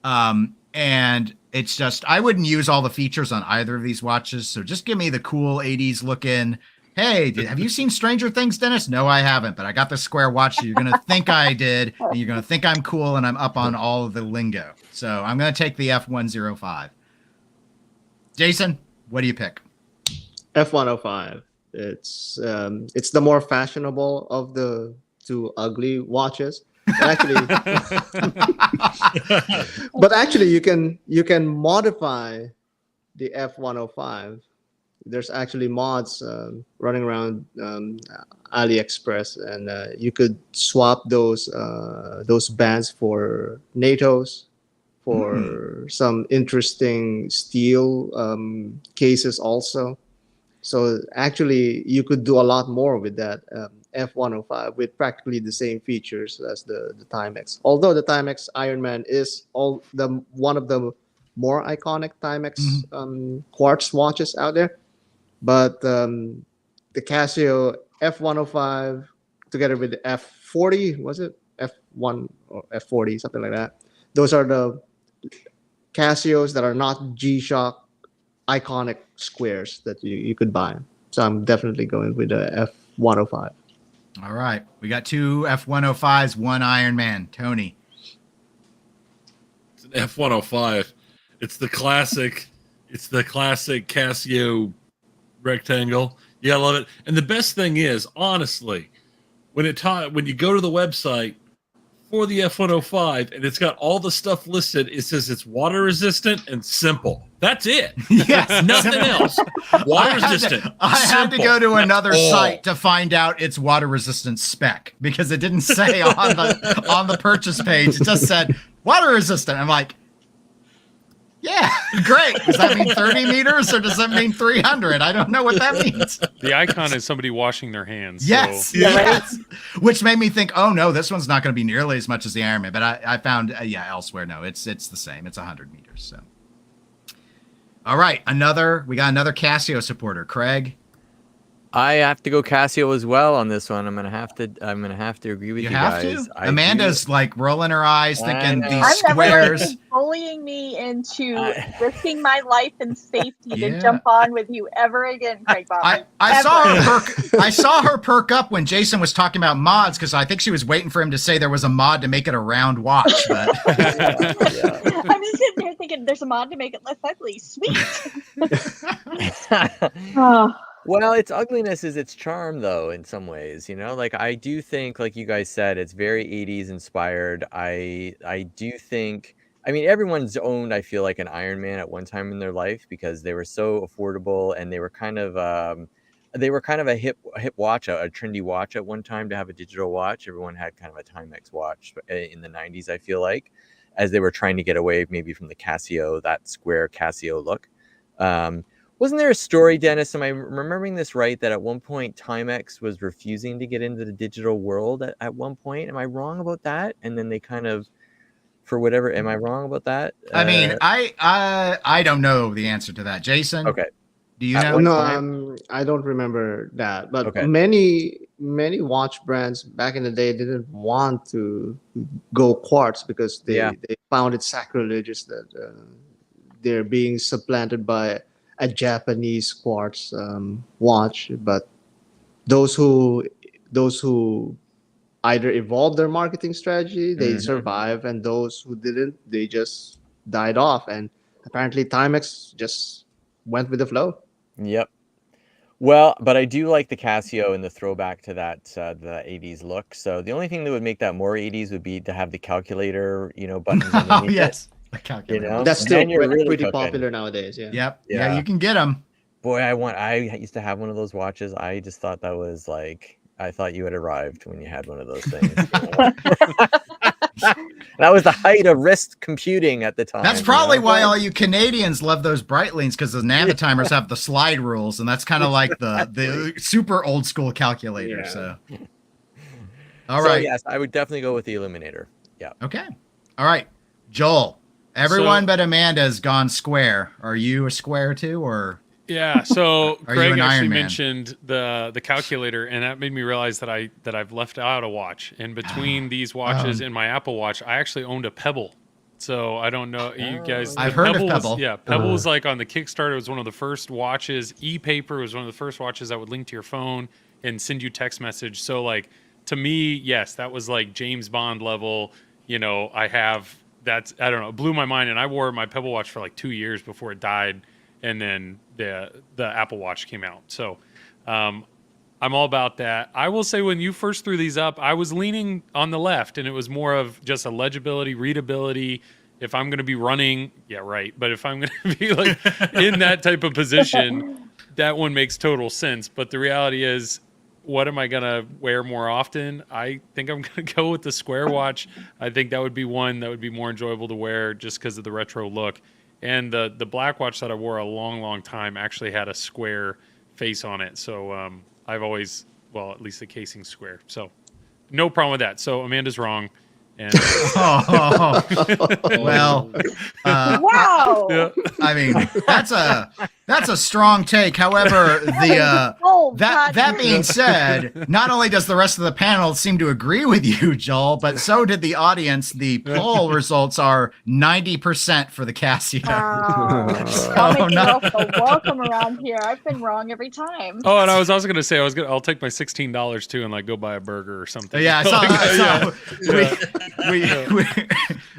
and it's just I wouldn't use all the features on either of these watches. So just give me the cool 80s looking. Hey, have you seen Stranger Things, Dennis? No, I haven't, but I got the square watch. So you're going to think I did, and you're going to think I'm cool, and I'm up on all of the lingo. So I'm going to take the F105. Jayson, what do you pick? F105. It's the more fashionable of the two ugly watches. But actually, you can modify the F105. There's actually mods running around AliExpress, and you could swap those bands for NATOs, for some interesting steel cases also. So actually, you could do a lot more with that F105 with practically the same features as the Timex. Although the Timex Ironman is one of the more iconic Timex quartz watches out there, but the Casio F105 together with the F40, was it F1 or F40, something like that? Those are the Casios that are not G-Shock iconic squares that you could buy. So I'm definitely going with the F105. All right. We got 2 F105s, 1 Ironman. Tony. It's an F105. It's the classic Casio rectangle. Yeah, I love it. And the best thing is, honestly, when you go to the website for the F105 and it's got all the stuff listed, it says it's water resistant and simple. That's it. Yes, nothing else. Water resistant. I had to go to another site to find out its water resistant spec because it didn't say on the purchase page. It just said water resistant. I'm like, yeah, great. Does that mean 30 meters or does that mean 300? I don't know what that means. The icon is somebody washing their hands. Yes, So. yes. Which made me think, oh no, this one's not going to be nearly as much as the Ironman. But I found, elsewhere, no, it's the same. It's 100 meters. So, all right, we got another Casio supporter, Craig. I have to go Casio as well on this one. I'm gonna have to agree with you have guys. to? Amanda's like rolling her eyes, thinking know. these I'm never squares. bullying me into risking my life and safety Yeah. to jump on with you ever again, Craig Bob. I saw her perk up when Jayson was talking about mods because I think she was waiting for him to say there was a mod to make it a round watch. But I'm just sitting there thinking there's a mod to make it less ugly. Sweet. Oh. Well, its ugliness is its charm, though, in some ways, like I do think, like you guys said, it's very 80s inspired. I do think, everyone's owned, I feel like, an Iron Man at one time in their life because they were so affordable and they were kind of a hip watch, a trendy watch at one time to have a digital watch. Everyone had kind of a Timex watch in the 90s, I feel like, as they were trying to get away maybe from the Casio, that square Casio look. Wasn't there a story, Dennis? Am I remembering this right? That at one point Timex was refusing to get into the digital world at one point. Am I wrong about that? And then they kind of, for whatever, am I wrong about that? I don't know the answer to that. Jayson, Okay. Do you know? No, I don't remember that. But Okay. many watch brands back in the day didn't want to go quartz because they found it sacrilegious that they're being supplanted by a Japanese quartz watch. But those who either evolved their marketing strategy, they survive, and those who didn't, they just died off. And apparently Timex just went with the flow. Yep. Well, but I do like the Casio and the throwback to that the 80s look. So the only thing that would make that more 80s would be to have the calculator, buttons Oh underneath yes, it. the calculator. That's still Then you're really pretty cooking. popular nowadays. Yeah. Yep. Yeah. Yeah, you can get them. Boy, I used to have one of those watches. I just thought that was like, I thought you had arrived when you had one of those things. That was the height of wrist computing at the time. That's probably why all you Canadians love those Breitlings, because the Nanotimers have the slide rules, and that's kind of like the super old school calculator. Yeah. So, all right. Yes, I would definitely go with the Illuminator. Yeah. Okay. All right. Joel, everyone but Amanda has gone square. Are you a square too, or? Yeah, so Are you Craig an actually Iron Man? mentioned the calculator, and that made me realize that I've left out a watch. And between these watches and my Apple Watch, I actually owned a Pebble. So I don't know, you guys. I've heard of was- Pebble. Yeah, Pebble was like on the Kickstarter. It was one of the first watches. E-paper was one of the first watches that would link to your phone and send you text message. So like to me, yes, that was like James Bond level. I have that's I don't know, it blew my mind, and I wore my Pebble watch for like 2 years before it died. And then the Apple Watch came out. So I'm all about that. I will say when you first threw these up, I was leaning on the left, and it was more of just a legibility, readability. If I'm going to be running, yeah, right. But if I'm going to be like in that type of position, that one makes total sense. But the reality is what am I gonna wear more often? I think I'm gonna go with the square watch. I think that would be one that would be more enjoyable to wear just because of the retro look. And the black watch that I wore a long time actually had a square face on it. So I've always, well, at least the casing's square. So no problem with that. So Amanda's wrong. And Well, Wow. yeah. I mean, that's a strong take. However, that being said, not only does the rest of the panel seem to agree with you, Joel, but so did the audience. The poll results are 90% for the Casio. I'll make you welcome around here. I've been wrong every time. Oh, and I was also gonna say I'll take my $16 too and like go buy a burger or something. Yeah, I saw.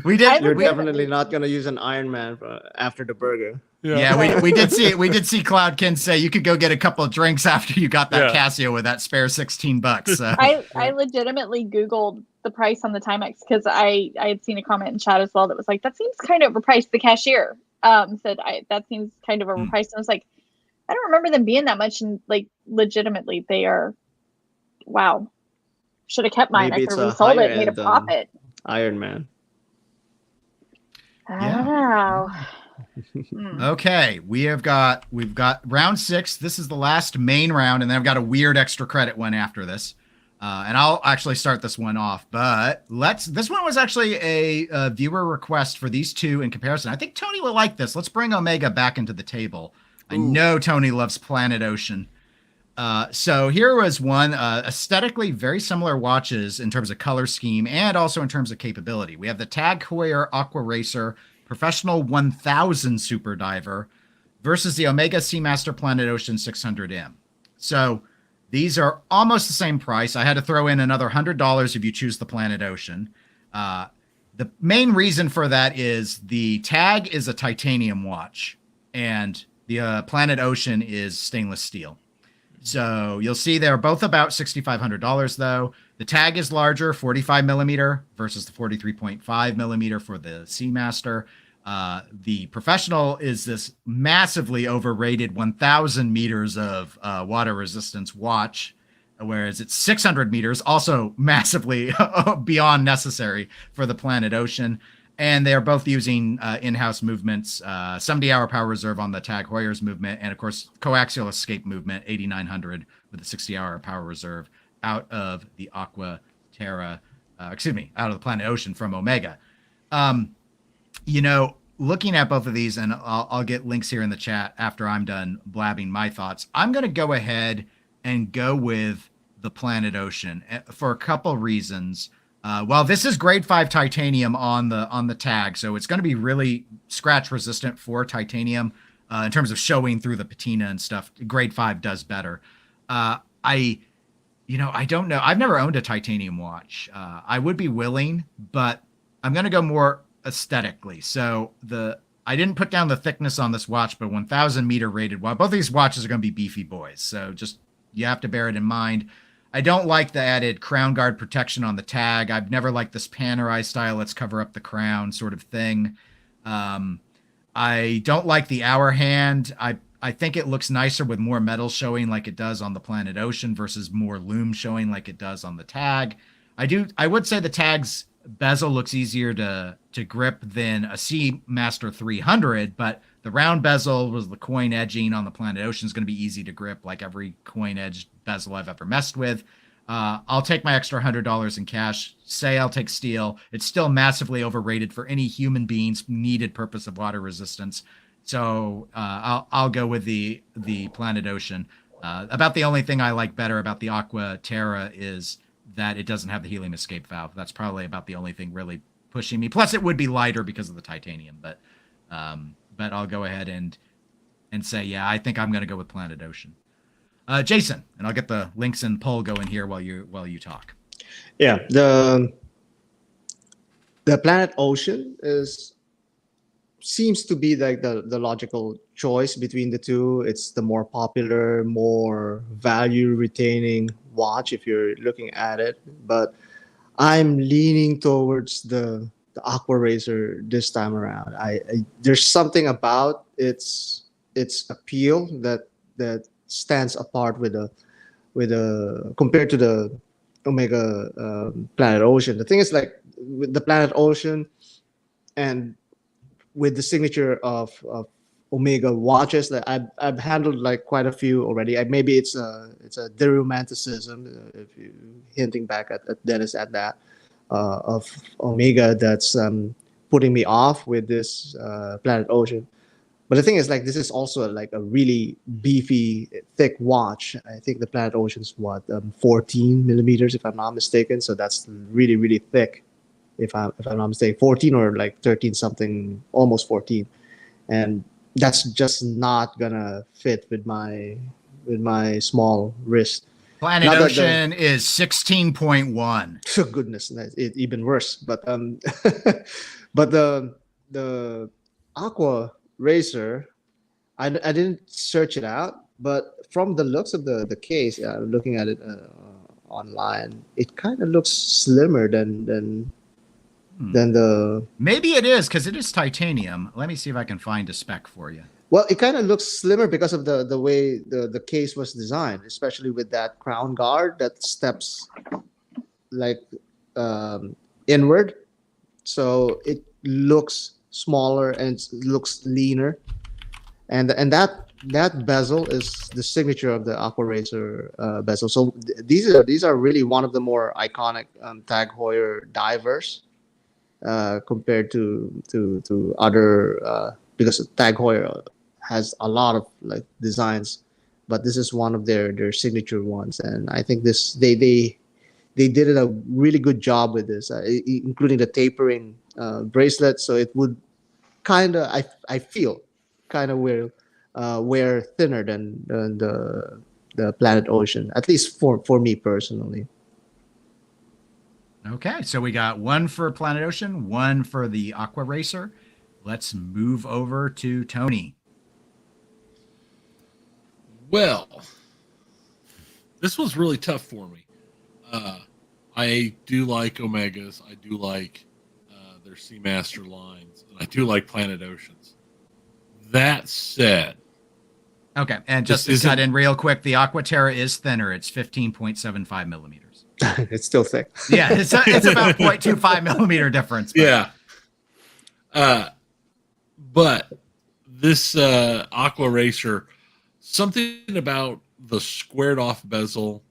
We did. You're definitely not gonna use an Iron Man after the burger. Yeah, we did see Cloudkin say you could go get a couple of drinks after you got that Casio with that spare $16. So. I legitimately Googled the price on the Timex because I had seen a comment in chat as well that was like, that seems kind of overpriced. The cashier said that seems kind of overpriced. And I was like, I don't remember them being that much. And like, legitimately, they are. Wow, should have kept mine. Maybe I could have resold it, made a profit. Iron Man. Wow. Okay, we've got round 6. This is the last main round, and then I've got a weird extra credit one after this. And I'll actually start this one off. But this one was actually a viewer request for these two in comparison. I think Tony will like this. Let's bring Omega back into the table. Ooh. I know Tony loves Planet Ocean. So here was one aesthetically very similar watches in terms of color scheme and also in terms of capability. We have the Tag Heuer Aqua Racer Professional 1000 Super Diver versus the Omega Seamaster Planet Ocean 600M. So these are almost the same price. I had to throw in another $100 if you choose the Planet Ocean. The main reason for that is the Tag is a titanium watch and the Planet Ocean is stainless steel. So you'll see they're both about $6,500 though. The Tag is larger, 45 millimeter versus the 43.5 millimeter for the Seamaster. The Professional is this massively overrated 1,000 meters of water resistance watch, whereas it's 600 meters, also massively beyond necessary for the Planet Ocean. And they are both using in-house movements, 70-hour power reserve on the Tag Heuer's movement, and of course, coaxial escape movement, 8,900 with a 60-hour power reserve out of the out of the Planet Ocean from Omega. Looking at both of these, and I'll get links here in the chat after I'm done blabbing my thoughts. I'm going to go ahead and go with the Planet Ocean for a couple reasons. Well, this is grade 5 titanium on the Tag, so it's going to be really scratch resistant for titanium in terms of showing through the patina and stuff. Grade 5 does better. I don't know. I've never owned a titanium watch. I would be willing, but I'm going to go more aesthetically. So I didn't put down the thickness on this watch, but 1,000 meter rated watch. Both of these watches are going to be beefy boys, so just you have to bear it in mind. I don't like the added crown guard protection on the Tag. I've never liked this panerized style, let's cover up the crown sort of thing. I don't like the hour hand. I think it looks nicer with more metal showing like it does on the Planet Ocean versus more loom showing like it does on the Tag. I would say the Tag's bezel looks easier to grip than a Seamaster 300, but the round bezel with the coin edging on the Planet Ocean is going to be easy to grip like every coin edged bezel I've ever messed with. I'll take my extra $100 in cash. Say I'll take steel. It's still massively overrated for any human being's needed purpose of water resistance. So I'll go with the Planet Ocean. About the only thing I like better about the Aqua Terra is that it doesn't have the helium escape valve. That's probably about the only thing really pushing me. Plus, it would be lighter because of the titanium. But I'll go ahead and say, yeah, I think I'm going to go with Planet Ocean. Jayson, and I'll get the links and poll going here while you talk. Yeah, the Planet Ocean seems to be like the logical choice between the two. It's the more popular, more value retaining watch if you're looking at it. But I'm leaning towards the Aqua Racer this time around. There's something about its appeal that stands apart with compared to the Omega Planet Ocean. The thing is, like with the Planet Ocean and with the signature of Omega watches, that I've handled like quite a few already. Maybe it's a deromanticism, if you hinting back at Dennis at that of Omega that's putting me off with this Planet Ocean. But the thing is, like, this is also like a really beefy, thick watch. I think the Planet Ocean's 14 millimeters, if I'm not mistaken. So that's really, really thick, if I'm not mistaken. 14 or like 13 something, almost 14, and that's just not gonna fit with my small wrist. Planet Ocean is 16.1. Oh goodness, it's even worse. But but the Aqua Racer, I didn't search it out, but from the looks of the case, looking at it online, it kind of looks slimmer than the. Maybe it is because it is titanium. Let me see if I can find a spec for you. Well, it kind of looks slimmer because of the way the case was designed, especially with that crown guard that steps like inward, so it looks smaller and looks leaner, and that bezel is the signature of the Aqua Racer bezel. So these are really one of the more iconic Tag Heuer divers compared to other because Tag Heuer has a lot of like designs, but this is one of their signature ones, and I think they did a really good job with this, including the tapering bracelet, so it would kind of I feel kind of wear thinner than the Planet Ocean, at least for me personally. Okay, so we got one for Planet Ocean, one for the Aqua Racer. Let's move over to Tony. Well, this was really tough for me. I do like Omegas. I do like their Seamaster lines, and I do like Planet Oceans. That said, okay, and just to cut in real quick, the Aquaterra is thinner. It's 15.75 millimeters. It's still thick. Yeah, it's about 0.25 millimeter difference. But. Yeah. But this Aqua Racer, something about the squared off bezel.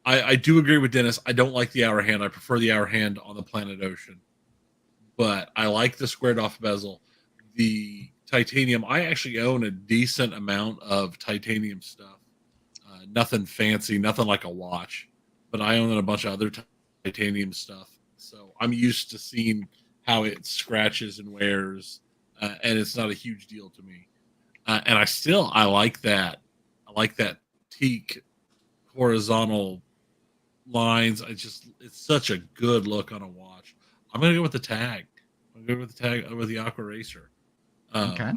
I do agree with Dennis. I don't like the hour hand. I prefer the hour hand on the Planet Ocean. But I like the squared off bezel. The titanium, I actually own a decent amount of titanium stuff. Nothing fancy, nothing like a watch. But I own a bunch of other titanium stuff. So I'm used to seeing how it scratches and wears. And it's not a huge deal to me. And I like that. I like that teak horizontal lines. It's such a good look on a watch. I'm gonna go with the tag. I'm gonna go with the tag with the Aqua Racer. Okay.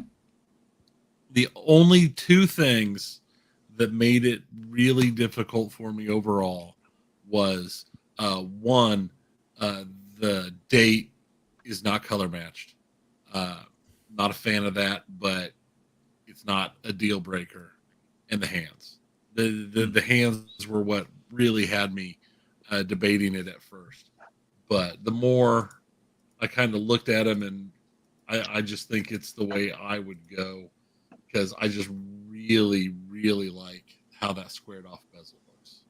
The only two things that made it really difficult for me overall was one, the date is not color matched. Not a fan of that, but it's not a deal breaker. And the hands. The hands were what really had me debating it at first. But the more I kind of looked at them, and I just think it's the way I would go, because I just really, really like how that squared off bezel looks.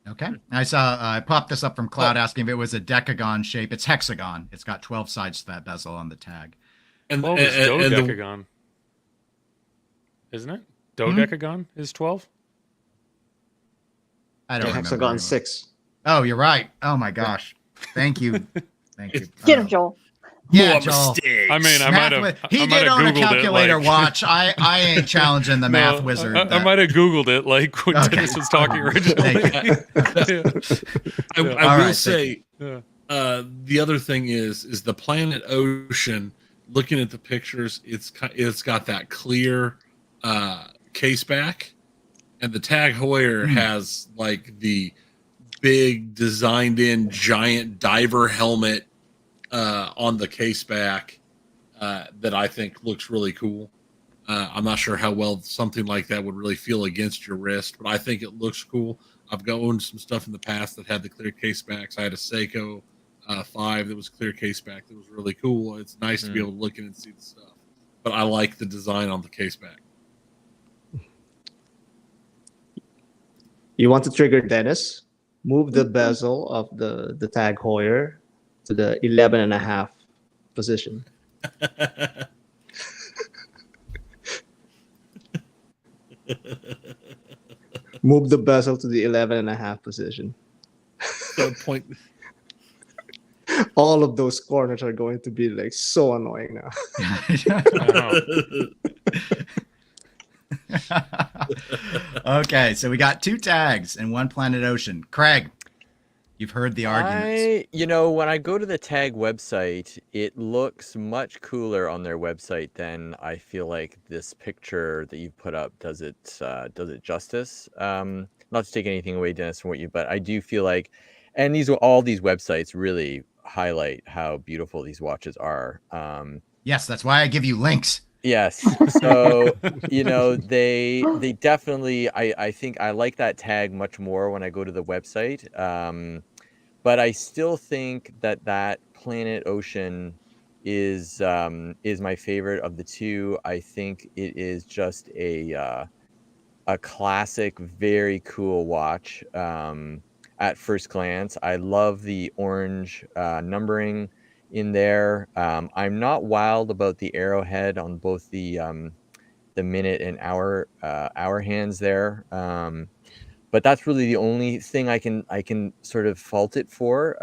Okay. I popped this up from Cloud asking if it was a decagon shape. It's hexagon. It's got 12 sides to that bezel on the tag. And, 12 is dodecagon, isn't it? Dodecagon is 12? I don't remember. Hexagon anymore. 6. Oh, you're right. Oh my gosh. Thank you. Thank you. Get him, Joel. Yeah, More Joel. mistakes. I mean, I might have. He did own a calculator watch. I ain't challenging the math wizard. I might have Googled it like when Dennis was talking originally. I will say the other thing is the Planet Ocean. Looking at the pictures, it's got that clear case back, and the Tag Heuer has like the big designed in giant diver helmet on the case back that I think looks really cool. I'm not sure how well something like that would really feel against your wrist, but I think it looks cool. I've owned some stuff in the past that had the clear case backs. I had a Seiko 5 that was clear case back that was really cool. It's nice to be able to look in and see the stuff, but I like the design on the case back. You want to trigger Dennis? Move the bezel of the tag Hoyer to the 11.5 position. Move the bezel to the 11.5 position. So point. All of those corners are going to be like so annoying now. Okay, so we got 2 tags and 1 Planet Ocean. Craig, you've heard the arguments. When I go to the tag website, it looks much cooler on their website than I feel like this picture that you've put up does it justice. Not to take anything away, Dennis, from what but I do feel like, and all these websites really highlight how beautiful these watches are. Yes, that's why I give you links. Yes. So, they definitely, I think I like that tag much more when I go to the website. But I still think that Planet Ocean is my favorite of the 2. I think it is just a classic, very cool watch. At first glance, I love the orange numbering in there. I'm not wild about the arrowhead on both the minute and hour hands there. But that's really the only thing I can sort of fault it for.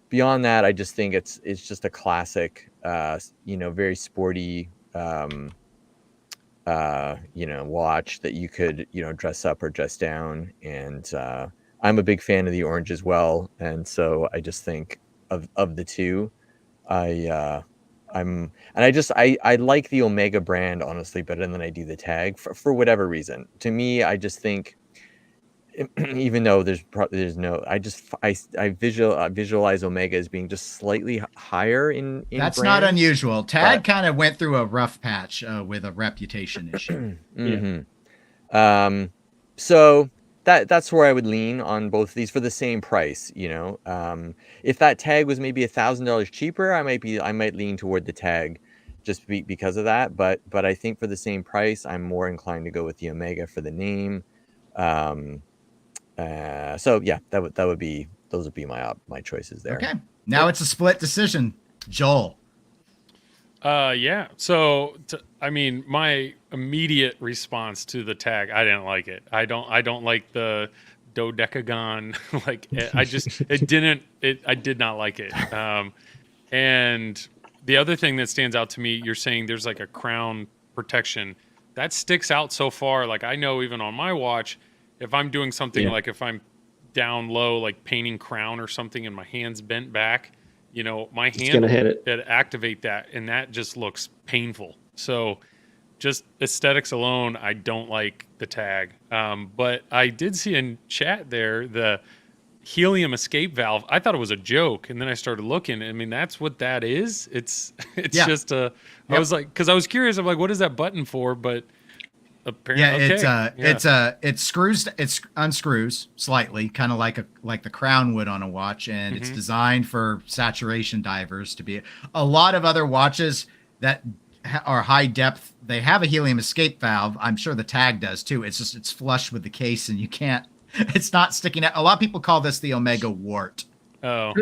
Beyond that, I just think it's just a classic, very sporty, watch that you could, dress up or dress down. And I'm a big fan of the orange as well. And so I just think of the 2, I like the Omega brand honestly better than I do the tag for whatever reason. To me, I just think, even though there's no, I visualize Omega as being just slightly higher in That's brand. not unusual. Tag kind of went through a rough patch with a reputation issue. So that's where I would lean on both of these for the same price. If that tag was maybe $1,000 cheaper, I might lean toward the tag just because of that. But I think for the same price, I'm more inclined to go with the Omega for the name. So yeah, those would be my choices there. Okay, now it's a split decision. Joel. Yeah. So, my immediate response to the tag, I didn't like it. I don't like the dodecagon. I did not like it. And the other thing that stands out to me, you're saying there's like a crown protection that sticks out so far. Like I know even on my watch, if I'm doing something like if I'm down low, like painting crown or something and my hand's bent back, my hand will activate that, and that just looks painful. So just aesthetics alone, I don't like the tag. But I did see in chat there the helium escape valve. I thought it was a joke, and then I started looking. I mean, that's what that is. It's just a. I was like, because I was curious. I'm like, what is that button for? But apparently, it unscrews slightly, kind of like the crown would on a watch, and it's designed for saturation divers to be. A lot of other watches that are high depth, they have a helium escape valve. I'm sure the tag does too. It's flush with the case, and you can't. It's not sticking out. A lot of people call this the Omega wart. Oh.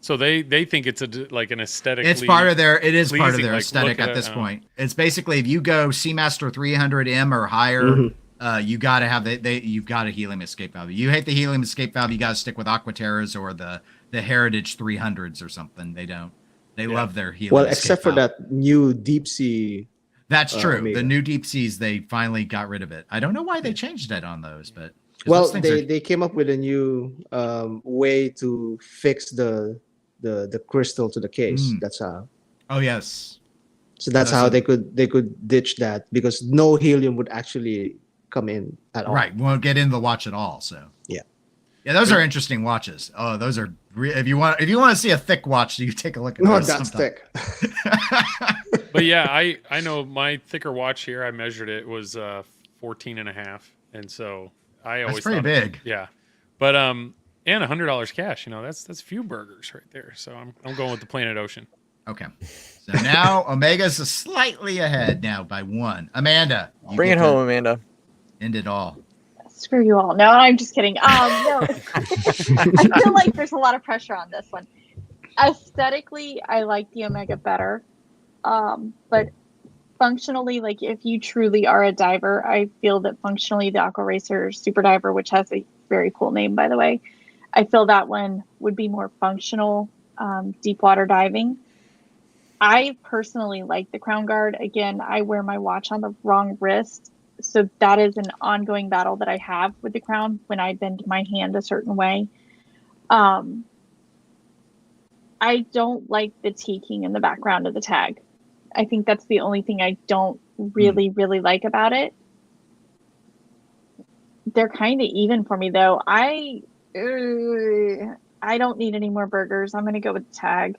So they think it's like an aesthetic. It is part of their like, aesthetic at this point. It's basically if you go Seamaster 300M or higher, you got to have you've got a helium escape valve. You hate the helium escape valve, you got to stick with Aquaterras or the Heritage 300s or something. They don't. They love their helium. Well, escape except for valve. that new deep sea. That's true. Omega. The new deep seas, they finally got rid of it. I don't know why they changed it on those, but well, they came up with a new way to fix the crystal to the case. That's how. Oh yes. So that's how they could ditch that, because no helium would actually come in at all. Right, won't get in the watch at all. So yeah. Yeah, those are interesting watches. Oh, those are if you want to see a thick watch, you take a look at No, those that's sometime. thick. But yeah, I know my thicker watch here. I measured it was 14 and a half, and so I always That's pretty big. Yeah, but and $100 cash. You know, that's few burgers right there. So I'm going with the Planet Ocean. Okay. So now Omega's slightly ahead now by 1. Amanda, you Bring get it to home, Amanda. End it all. Screw you all. No, I'm just kidding. No, I feel like there's a lot of pressure on this one. Aesthetically, I like the Omega better. But functionally, like if you truly are a diver, I feel that functionally the Aqua Racer Super Diver, which has a very cool name, by the way, I feel that one would be more functional, deep water diving. I personally like the Crown Guard. Again, I wear my watch on the wrong wrist. So that is an ongoing battle that I have with the Crown when I bend my hand a certain way. I don't like the teaking in the background of the tag. I think that's the only thing I don't really like about it. They're kind of even for me though. I don't need any more burgers. I'm going to go with the tag.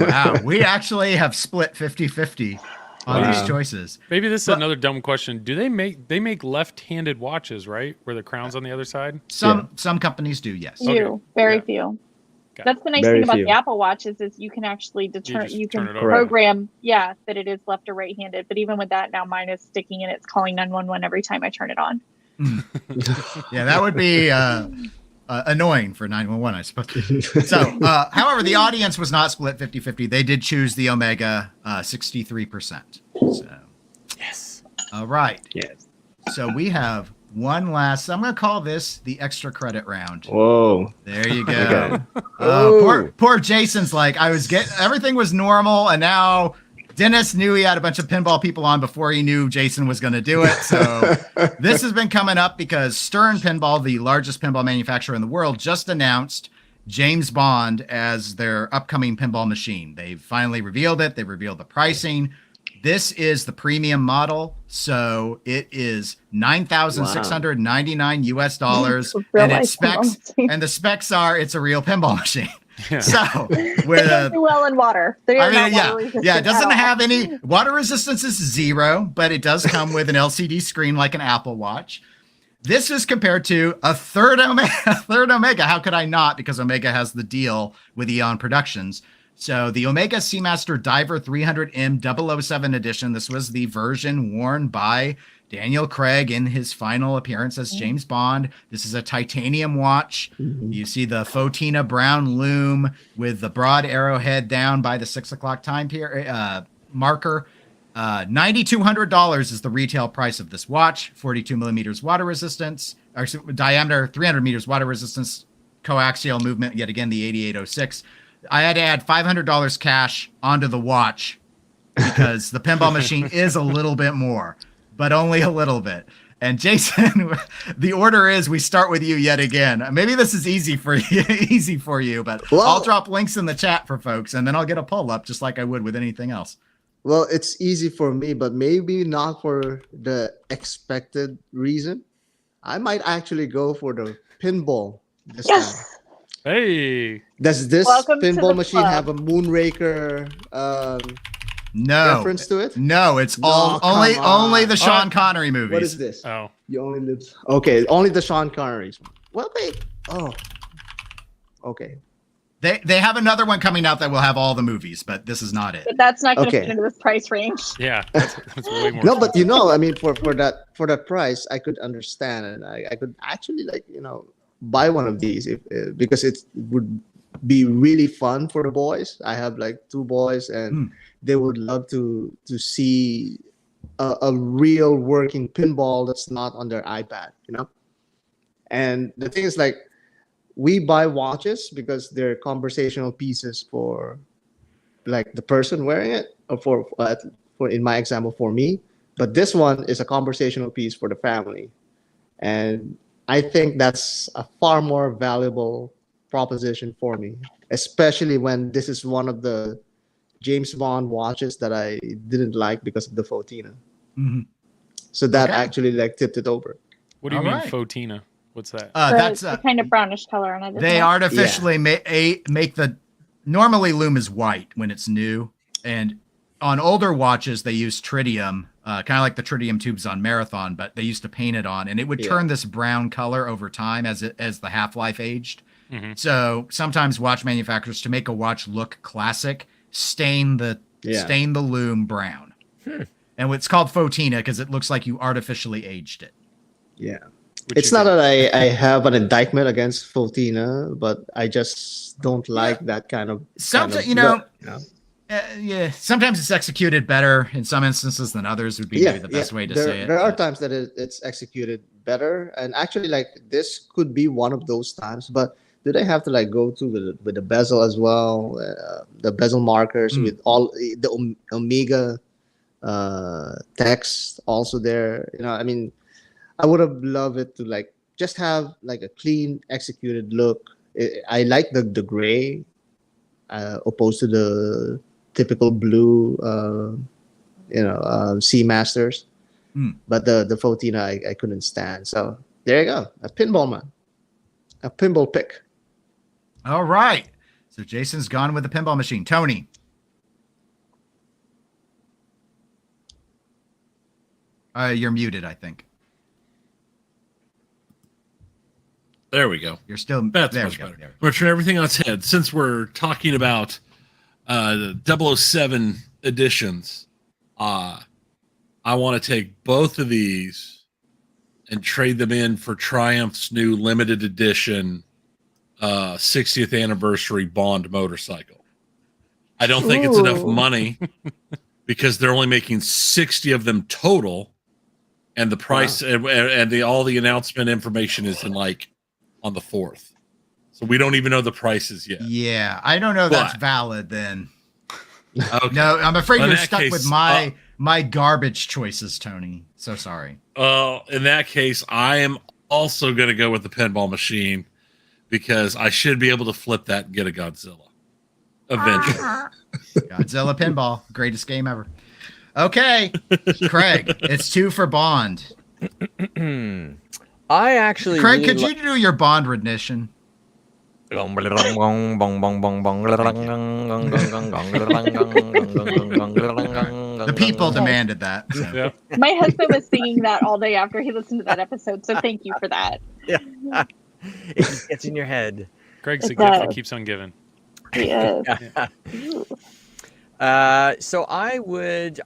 Wow. We actually have split 50-50 on Wow. these choices. Maybe this is another dumb question. Do they make left-handed watches, right? Where the crown's on the other side? Some companies do, yes. Very Yeah. few. Got That's the nice Very thing about few. the Apple Watches is you can actually determine, just you can turn it over. program, that it is left or right-handed. But even with that, now mine is sticking and it's calling 911 every time I turn it on. Yeah, that would be annoying for 911, I suppose. So, however, the audience was not split 50-50. They did choose the Omega 63%. So, Yes. all right. Yes. So we have one last. I'm going to call this the extra credit round. Whoa. There you go. Okay. Poor Jason's like, everything was normal, and now Dennis knew he had a bunch of pinball people on before he knew Jayson was going to do it. So this has been coming up because Stern Pinball, the largest pinball manufacturer in the world, just announced James Bond as their upcoming pinball machine. They've finally revealed it. They revealed the pricing. This is the premium model, so it is $9,699 US, Real and life its specs pinball machine. and the specs are it's a real pinball machine. Yeah. So They with don't do well in water. They are not water resistant it doesn't at all. have any water resistance is 0, but it does come with an LCD screen like an Apple Watch. This is compared to a third Omega. How could I not? Because Omega has the deal with Eon Productions. So the Omega Seamaster Diver 300M 007 edition. This was the version worn by Daniel Craig in his final appearance as James Bond. This is a titanium watch. You see the Fotina brown loom with the broad arrowhead down by the 6 o'clock time marker. $9,200 is the retail price of this watch. 42 millimeters water resistance, or diameter, 300 meters water resistance, coaxial movement. Yet again, the 8806. I had to add $500 cash onto the watch because the pinball machine is a little bit more, but only a little bit. And Jayson, the order is we start with you yet again. Maybe this is easy for you, but Well- I'll drop links in the chat for folks, and then I'll get a poll up just like I would with anything else. Well, it's easy for me, but maybe not for the expected reason. I might actually go for the pinball this time. Yes. Hey, Does this Welcome to pinball the machine club. have a Moonraker No, reference to it? no, it's No, all come only on. the Sean Connery movies. What is this? oh, You only live. Okay, only the Sean Connerys. Well, wait. Oh. Okay. They have another one coming out that will have all the movies, but this is not it. But that's not going to Okay. fit into this price range. yeah, that's way more. No, but I mean, for that price, I could understand, and I could actually buy one of these because it would be really fun for the boys. I have like 2 boys, and they would love to see a real working pinball that's not on their iPad, And the thing is, like, we buy watches because they're conversational pieces for like the person wearing it, or for in my example for me. But this one is a conversational piece for the family, and I think that's a far more valuable proposition for me, especially when this is one of the James Bond watches that I didn't like because of the Fotina. Mhm. So that Okay. actually tipped it over. What do you All mean, right. Fotina? What's that? That's the kind of brownish color on it. they artificially make the normally loom is white when it's new, and on older watches they use tritium, kind of like the tritium tubes on Marathon, but they used to paint it on, and it would turn this brown color over time as the half-life aged. Mm-hmm. So sometimes watch manufacturers, to make a watch look classic, stain the loom brown. And it's called Fotina because it looks like you artificially aged it. Yeah. It's not that I have an indictment against Fotina, but I just don't like that kind of. Sometimes, sometimes it's executed better in some instances than others would be maybe the best way to say it. There are times that it's executed better, and actually, like, this could be one of those times. But do they have to like go to with the bezel as well, the bezel markers with all the Omega text also there? I mean, I would have loved it to like just have like a clean executed look. I like the gray opposed to the typical blue, Seamasters. But the Fotina I couldn't stand. So there you go, a pinball man, a pinball pick. All right, so Jayson's gone with the pinball machine. Tony. You're muted, I think. There we go. You're still. That's there much better. I'm going to turn everything on its head. Since we're talking about the 007 editions, I want to take both of these and trade them in for Triumph's new limited edition 60th anniversary Bond motorcycle. I don't think it's enough money because they're only making 60 of them total, and the price and all the announcement information is on the 4th. So we don't even know the prices yet. Yeah, I don't know if that's valid then. Okay. No, I'm afraid you're stuck with my garbage choices, Tony. So sorry. In that case, I am also going to go with the pinball machine because I should be able to flip that and get a Godzilla eventually. Godzilla pinball, greatest game ever. Okay, Craig, it's 2 for Bond. I actually, Craig, really could you do your Bond rendition? The people demanded that. So. Yeah. My husband was singing that all day after he listened to that episode, so thank you for that. Yeah. It just gets in your head. Greg's a gift that keeps on giving. Yes. So I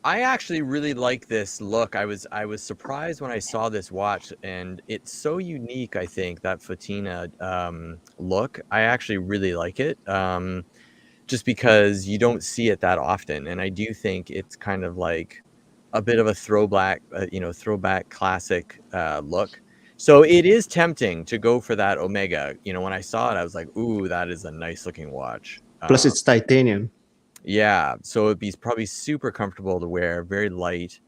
actually really like this look. I was surprised when I saw this watch, and it's so unique. I think that Fotina look, I actually really like it. Just because you don't see it that often, and I do think it's kind of like a bit of a throwback classic look. So it is tempting to go for that Omega. When I saw it, I was like, ooh, that is a nice looking watch. Plus it's titanium. Yeah, so it'd be probably super comfortable to wear, very light.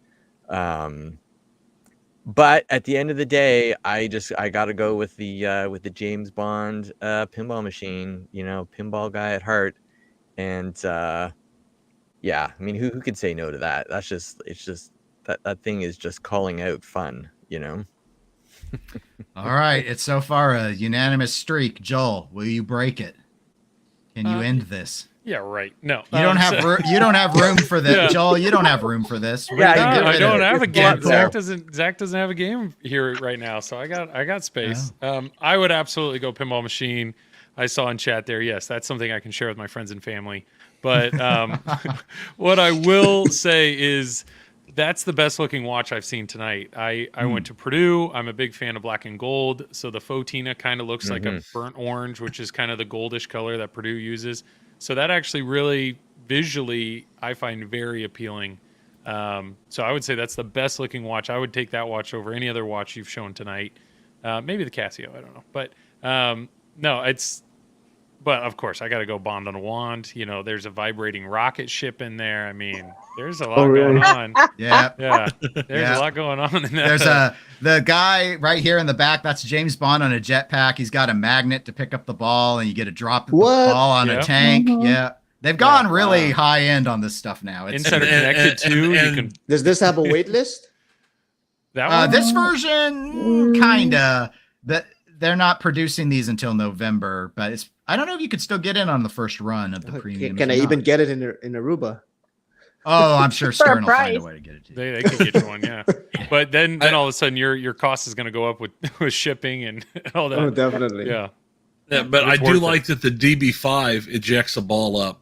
But at the end of the day, I got to go with the James Bond pinball machine. Pinball guy at heart, and yeah, I mean, who could say no to that? It's just that thing is just calling out fun. All right, it's so far a unanimous streak. Joel, will you break it? Can you end this? Yeah, right. No, you don't have you don't have room for this, Joel. You don't have room for this. Yeah, I don't have a game. Zach doesn't have a game here right now, so I got space. Oh. I would absolutely go pinball machine. I saw in chat there. Yes, that's something I can share with my friends and family. But what I will say is that's the best looking watch I've seen tonight. I went to Purdue. I'm a big fan of black and gold. So the Fotina kind of looks like a burnt orange, which is kind of the goldish color that Purdue uses. So that actually really visually I find very appealing. So I would say that's the best looking watch. I would take that watch over any other watch you've shown tonight. Maybe the Casio, I don't know. But no, but of course I got to go Bond on a wand. There's a vibrating rocket ship in there. I mean, there's a lot going on. Yeah. There's a lot going on in there. There's the guy right here in the back. That's James Bond on a jetpack. He's got a magnet to pick up the ball, and you get to drop the ball on a tank. Mm-hmm. Yeah. They've gone really high end on this stuff now. It's Inside connected too. Does this have a wait list? That one? This version, kinda. they're not producing these until November, but I don't know if you could still get in on the first run of the premium. Can I even get it in Aruba? Oh, I'm sure For a Stern will find a price. way to get it to you. They can get you one, yeah. But then all of a sudden your cost is going to go up with shipping and all that. Oh, definitely. Yeah. Yeah, but I It's do worth like that the DB5 ejects a ball up.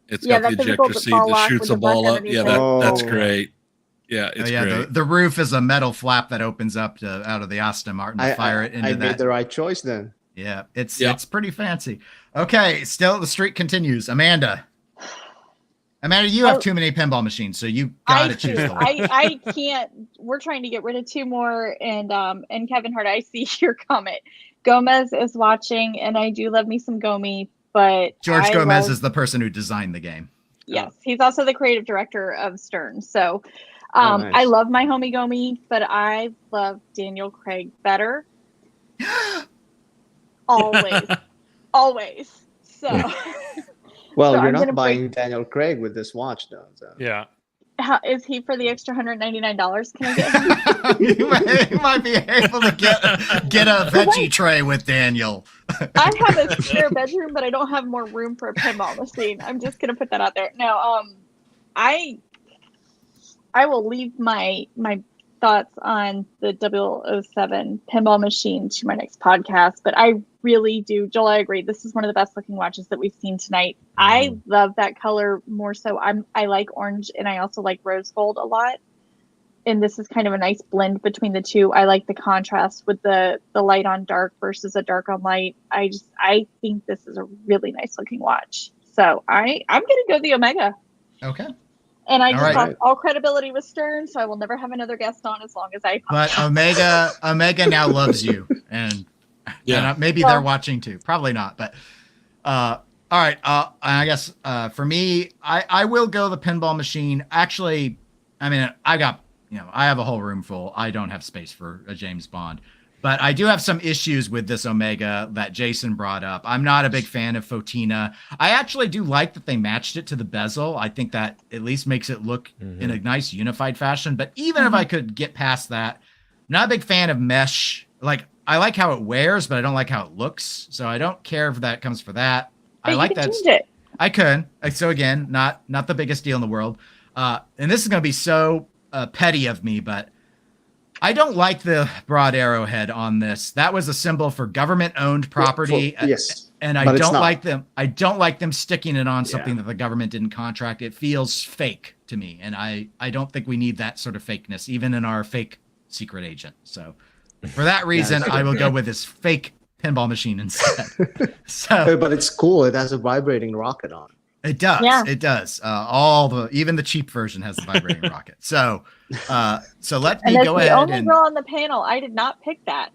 It's Yeah, got the that physical ejector seat ball that lock shoots with a the button ball up. underneath Yeah, it. that's Oh. great. Yeah, it's great. The roof is a metal flap that opens up out of the Aston Martin to fire it into I that. made the right choice then. Yeah, it's pretty fancy. Okay, still the streak continues. Amanda, you have too many pinball machines, so you gotta choose the one. I can't. We're trying to get rid of two more, and Kevin Hart, I see your comment. Gomez is watching, and I do love me some Gomi, but George Gomez is the person who designed the game. Yes, he's also the creative director of Stern. So Nice. I love my homie Gomi, but I love Daniel Craig better. Always. So Well, So you're I'm not gonna buying Daniel Craig with this watch, though. So. Yeah. is he for the extra $199? Can I get him? you might be able to get a veggie tray with Daniel. I have a spare bedroom, but I don't have more room for a pinball machine. I'm just gonna put that out there. No, I will leave my thoughts on the 007 pinball machine to my next podcast, but I really do, Joel, I agree. This is one of the best looking watches that we've seen tonight. I love that color more so. I like orange, and I also like rose gold a lot. And this is kind of a nice blend between the two. I like the contrast with the light on dark versus a dark on light. I think this is a really nice looking watch. So I'm gonna go the Omega. Okay. And I just right. lost all credibility with Stern, so I will never have another guest on as long as I. But Omega now loves you, and maybe they're watching too. Probably not, but all right. I guess for me, I will go the pinball machine. Actually, I mean, I have a whole room full. I don't have space for a James Bond, but I do have some issues with this Omega that Jayson brought up. I'm not a big fan of Fotina. I actually do like that they matched it to the bezel. I think that at least makes it look in a nice unified fashion. But even if I could get past that, I'm not a big fan of mesh. Like, I like how it wears, but I don't like how it looks. So I don't care if that comes for that. But I like you can that. change it. I could. So again, not the biggest deal in the world. And this is going to be so petty of me, but I don't like the broad arrowhead on this. That was a symbol for government-owned property. Yes. And I don't like them. I don't like them sticking it on something that the government didn't contract. It feels fake to me. And I don't think we need that sort of fakeness, even in our fake secret agent. So for that reason, I will go with this fake pinball machine instead. But it's cool. It has a vibrating rocket on. It does. Yeah. It does. Even the cheap version has the vibrating rocket. So let me go ahead the only and. girl on the panel. I did not pick that.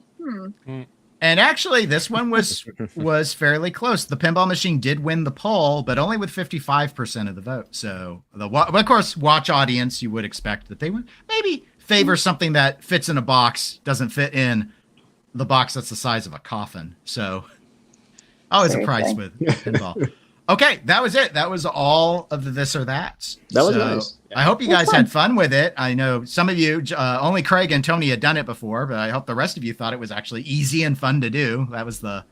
And actually, this one was fairly close. The pinball machine did win the poll, but only with 55% of the vote. So of course, watch audience, you would expect that they would maybe favor something that fits in a box, doesn't fit in the box that's the size of a coffin. So always a price with pinball. Okay, that was it. That was all of the this or that. That was nice. I hope you guys had fun with it. I know some of you, only Craig and Tony had done it before, but I hope the rest of you thought it was actually easy and fun to do. That was the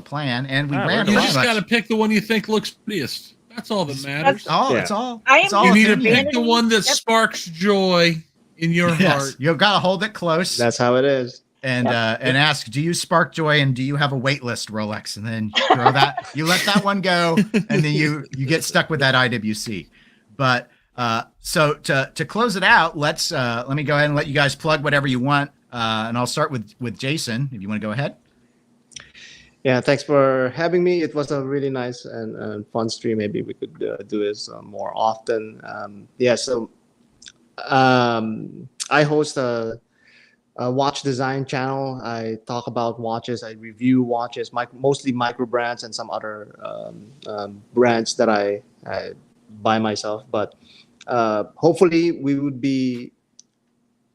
plan, and we ran. You just got to pick the one you think looks prettiest. That's all that matters. That's all. It's all. You need to pick the one that sparks joy in your heart. You've got to hold it close. That's how it is. And ask, do you spark joy, and do you have a wait list, Rolex? And then throw that, you let that one go, and then you get stuck with that IWC. But so to close it out, let me go ahead and let you guys plug whatever you want, and I'll start with Jayson. If you want to go ahead. Yeah, thanks for having me. It was a really nice and fun stream. Maybe we could do this more often. So I host a watch design channel. I talk about watches. I review watches, mostly micro brands and some other brands that I buy myself. But hopefully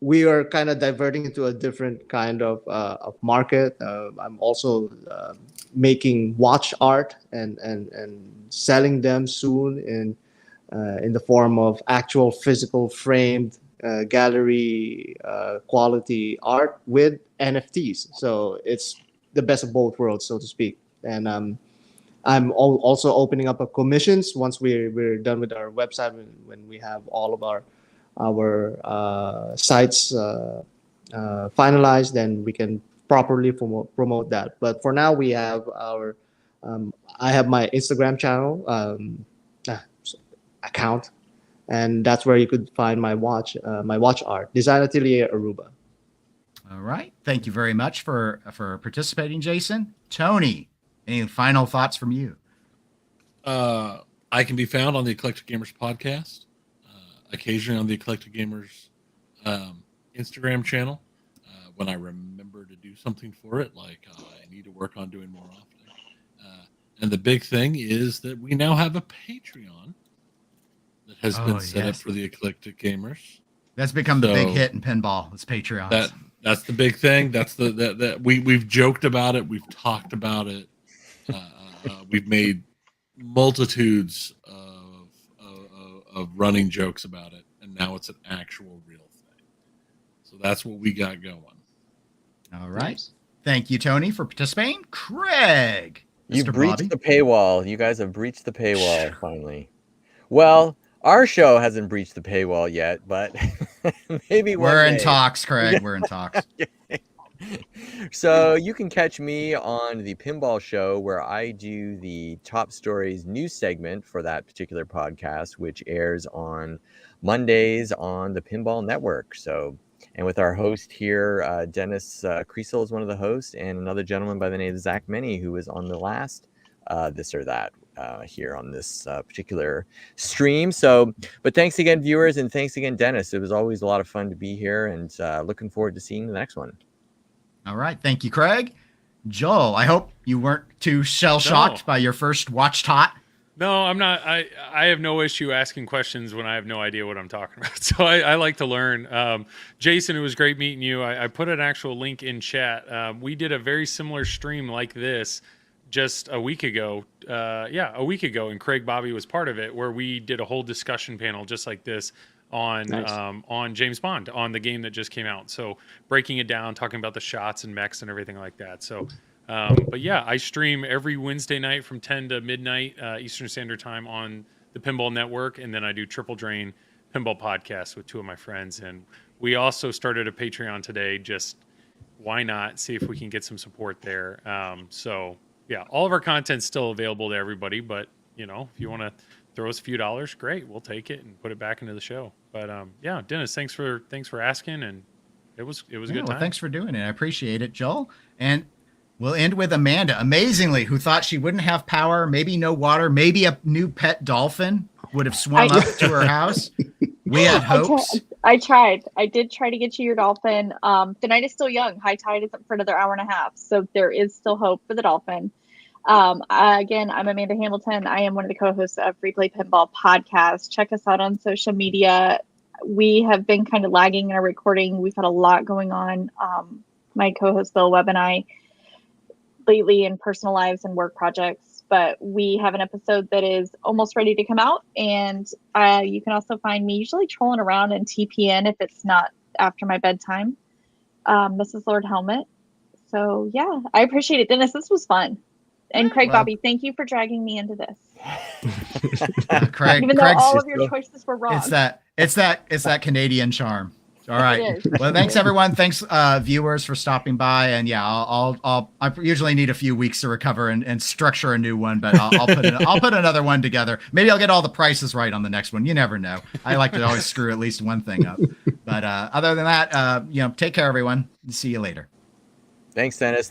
we are kind of diverting into a different kind of market. I'm also making watch art and selling them soon in the form of actual physical framed gallery quality art with NFTs. So the best of both worlds, so to speak. And I'm also opening up a commissions once we're done with our website, when we have all of our sites finalized, then we can properly promote that. But for now, we have our I have my Instagram channel account, and that's where you could find my watch art, Design Atelier Aruba. All right. Thank you very much for participating, Jayson. Tony, any final thoughts from you? I can be found on the Eclectic Gamers Podcast, occasionally on the Eclectic Gamers Instagram channel when I remember to do something for it, like I need to work on doing more often. And the big thing is that we now have a Patreon that has been set up for the Eclectic Gamers. That's become the big hit in pinball. It's Patreon. That's the big thing. That's that we've joked about it. We've talked about it. We've made multitudes of running jokes about it, and now it's an actual real thing. So that's what we got going. All right. Thank you, Tony, for participating. Craig, you Mr. breached Bobby. the paywall. You guys have breached the paywall finally. Well, our show hasn't breached the paywall yet, but maybe we're in talks, Craig. We're in talks. So you can catch me on the Pinball Show, where I do the top stories news segment for that particular podcast, which airs on Mondays on the Pinball Network. So, and with our host here, Dennis Kriesel is one of the hosts, and another gentleman by the name of Zach Meny, who was on the last This or That here on this particular stream. So, but thanks again, viewers, and thanks again, Dennis. It was always a lot of fun to be here, and looking forward to seeing the next one. All right. Thank you, Craig. Joel, I hope you weren't too shell-shocked by your first watch tot. No, I'm not. I have no issue asking questions when I have no idea what I'm talking about. So I like to learn. Jayson, it was great meeting you. I put an actual link in chat. We did a very similar stream like this just a week ago. A week ago, and Craig Bobby was part of it, where we did a whole discussion panel just like this on James Bond, on the game that just came out. So breaking it down, talking about the shots and mechs and everything like that. So, but yeah, I stream every Wednesday night from 10 to midnight Eastern Standard Time on the Pinball Network, and then I do Triple Drain Pinball Podcast with two of my friends. And we also started a Patreon today. Just why not see if we can get some support there? So yeah, all of our content's still available to everybody, but you know, if you want to throw us a few dollars, great, we'll take it and put it back into the show. But yeah, Dennis, thanks for asking, and it was a good time. Well, thanks for doing it. I appreciate it, Joel. And we'll end with Amanda, amazingly, who thought she wouldn't have power, maybe no water, maybe a new pet dolphin would have swum up to her house. We had hopes. I tried. I did try to get you your dolphin. The night is still young. High tide isn't for another hour and a half, so there is still hope for the dolphin. Again, I'm Amanda Hamilton. I am one of the co-hosts of Free Play Pinball Podcast. Check us out on social media. We have been kind of lagging in our recording. We've had a lot going on. My co-host Bill Webb and I lately in personal lives and work projects, but we have an episode that is almost ready to come out. And you can also find me usually trolling around in TPN if it's not after my bedtime. Mrs. Lord Helmet. So yeah, I appreciate it. Dennis, this was fun. And Craig Bobby, thank you for dragging me into this. Craig, even though all of your choices were wrong. It's that Canadian charm. All right. Well, thanks everyone. Thanks viewers for stopping by. And yeah, I usually need a few weeks to recover and structure a new one, but I'll put another one together. Maybe I'll get all the prices right on the next one. You never know. I like to always screw at least one thing up. But other than that, take care, everyone. See you later. Thanks, Dennis.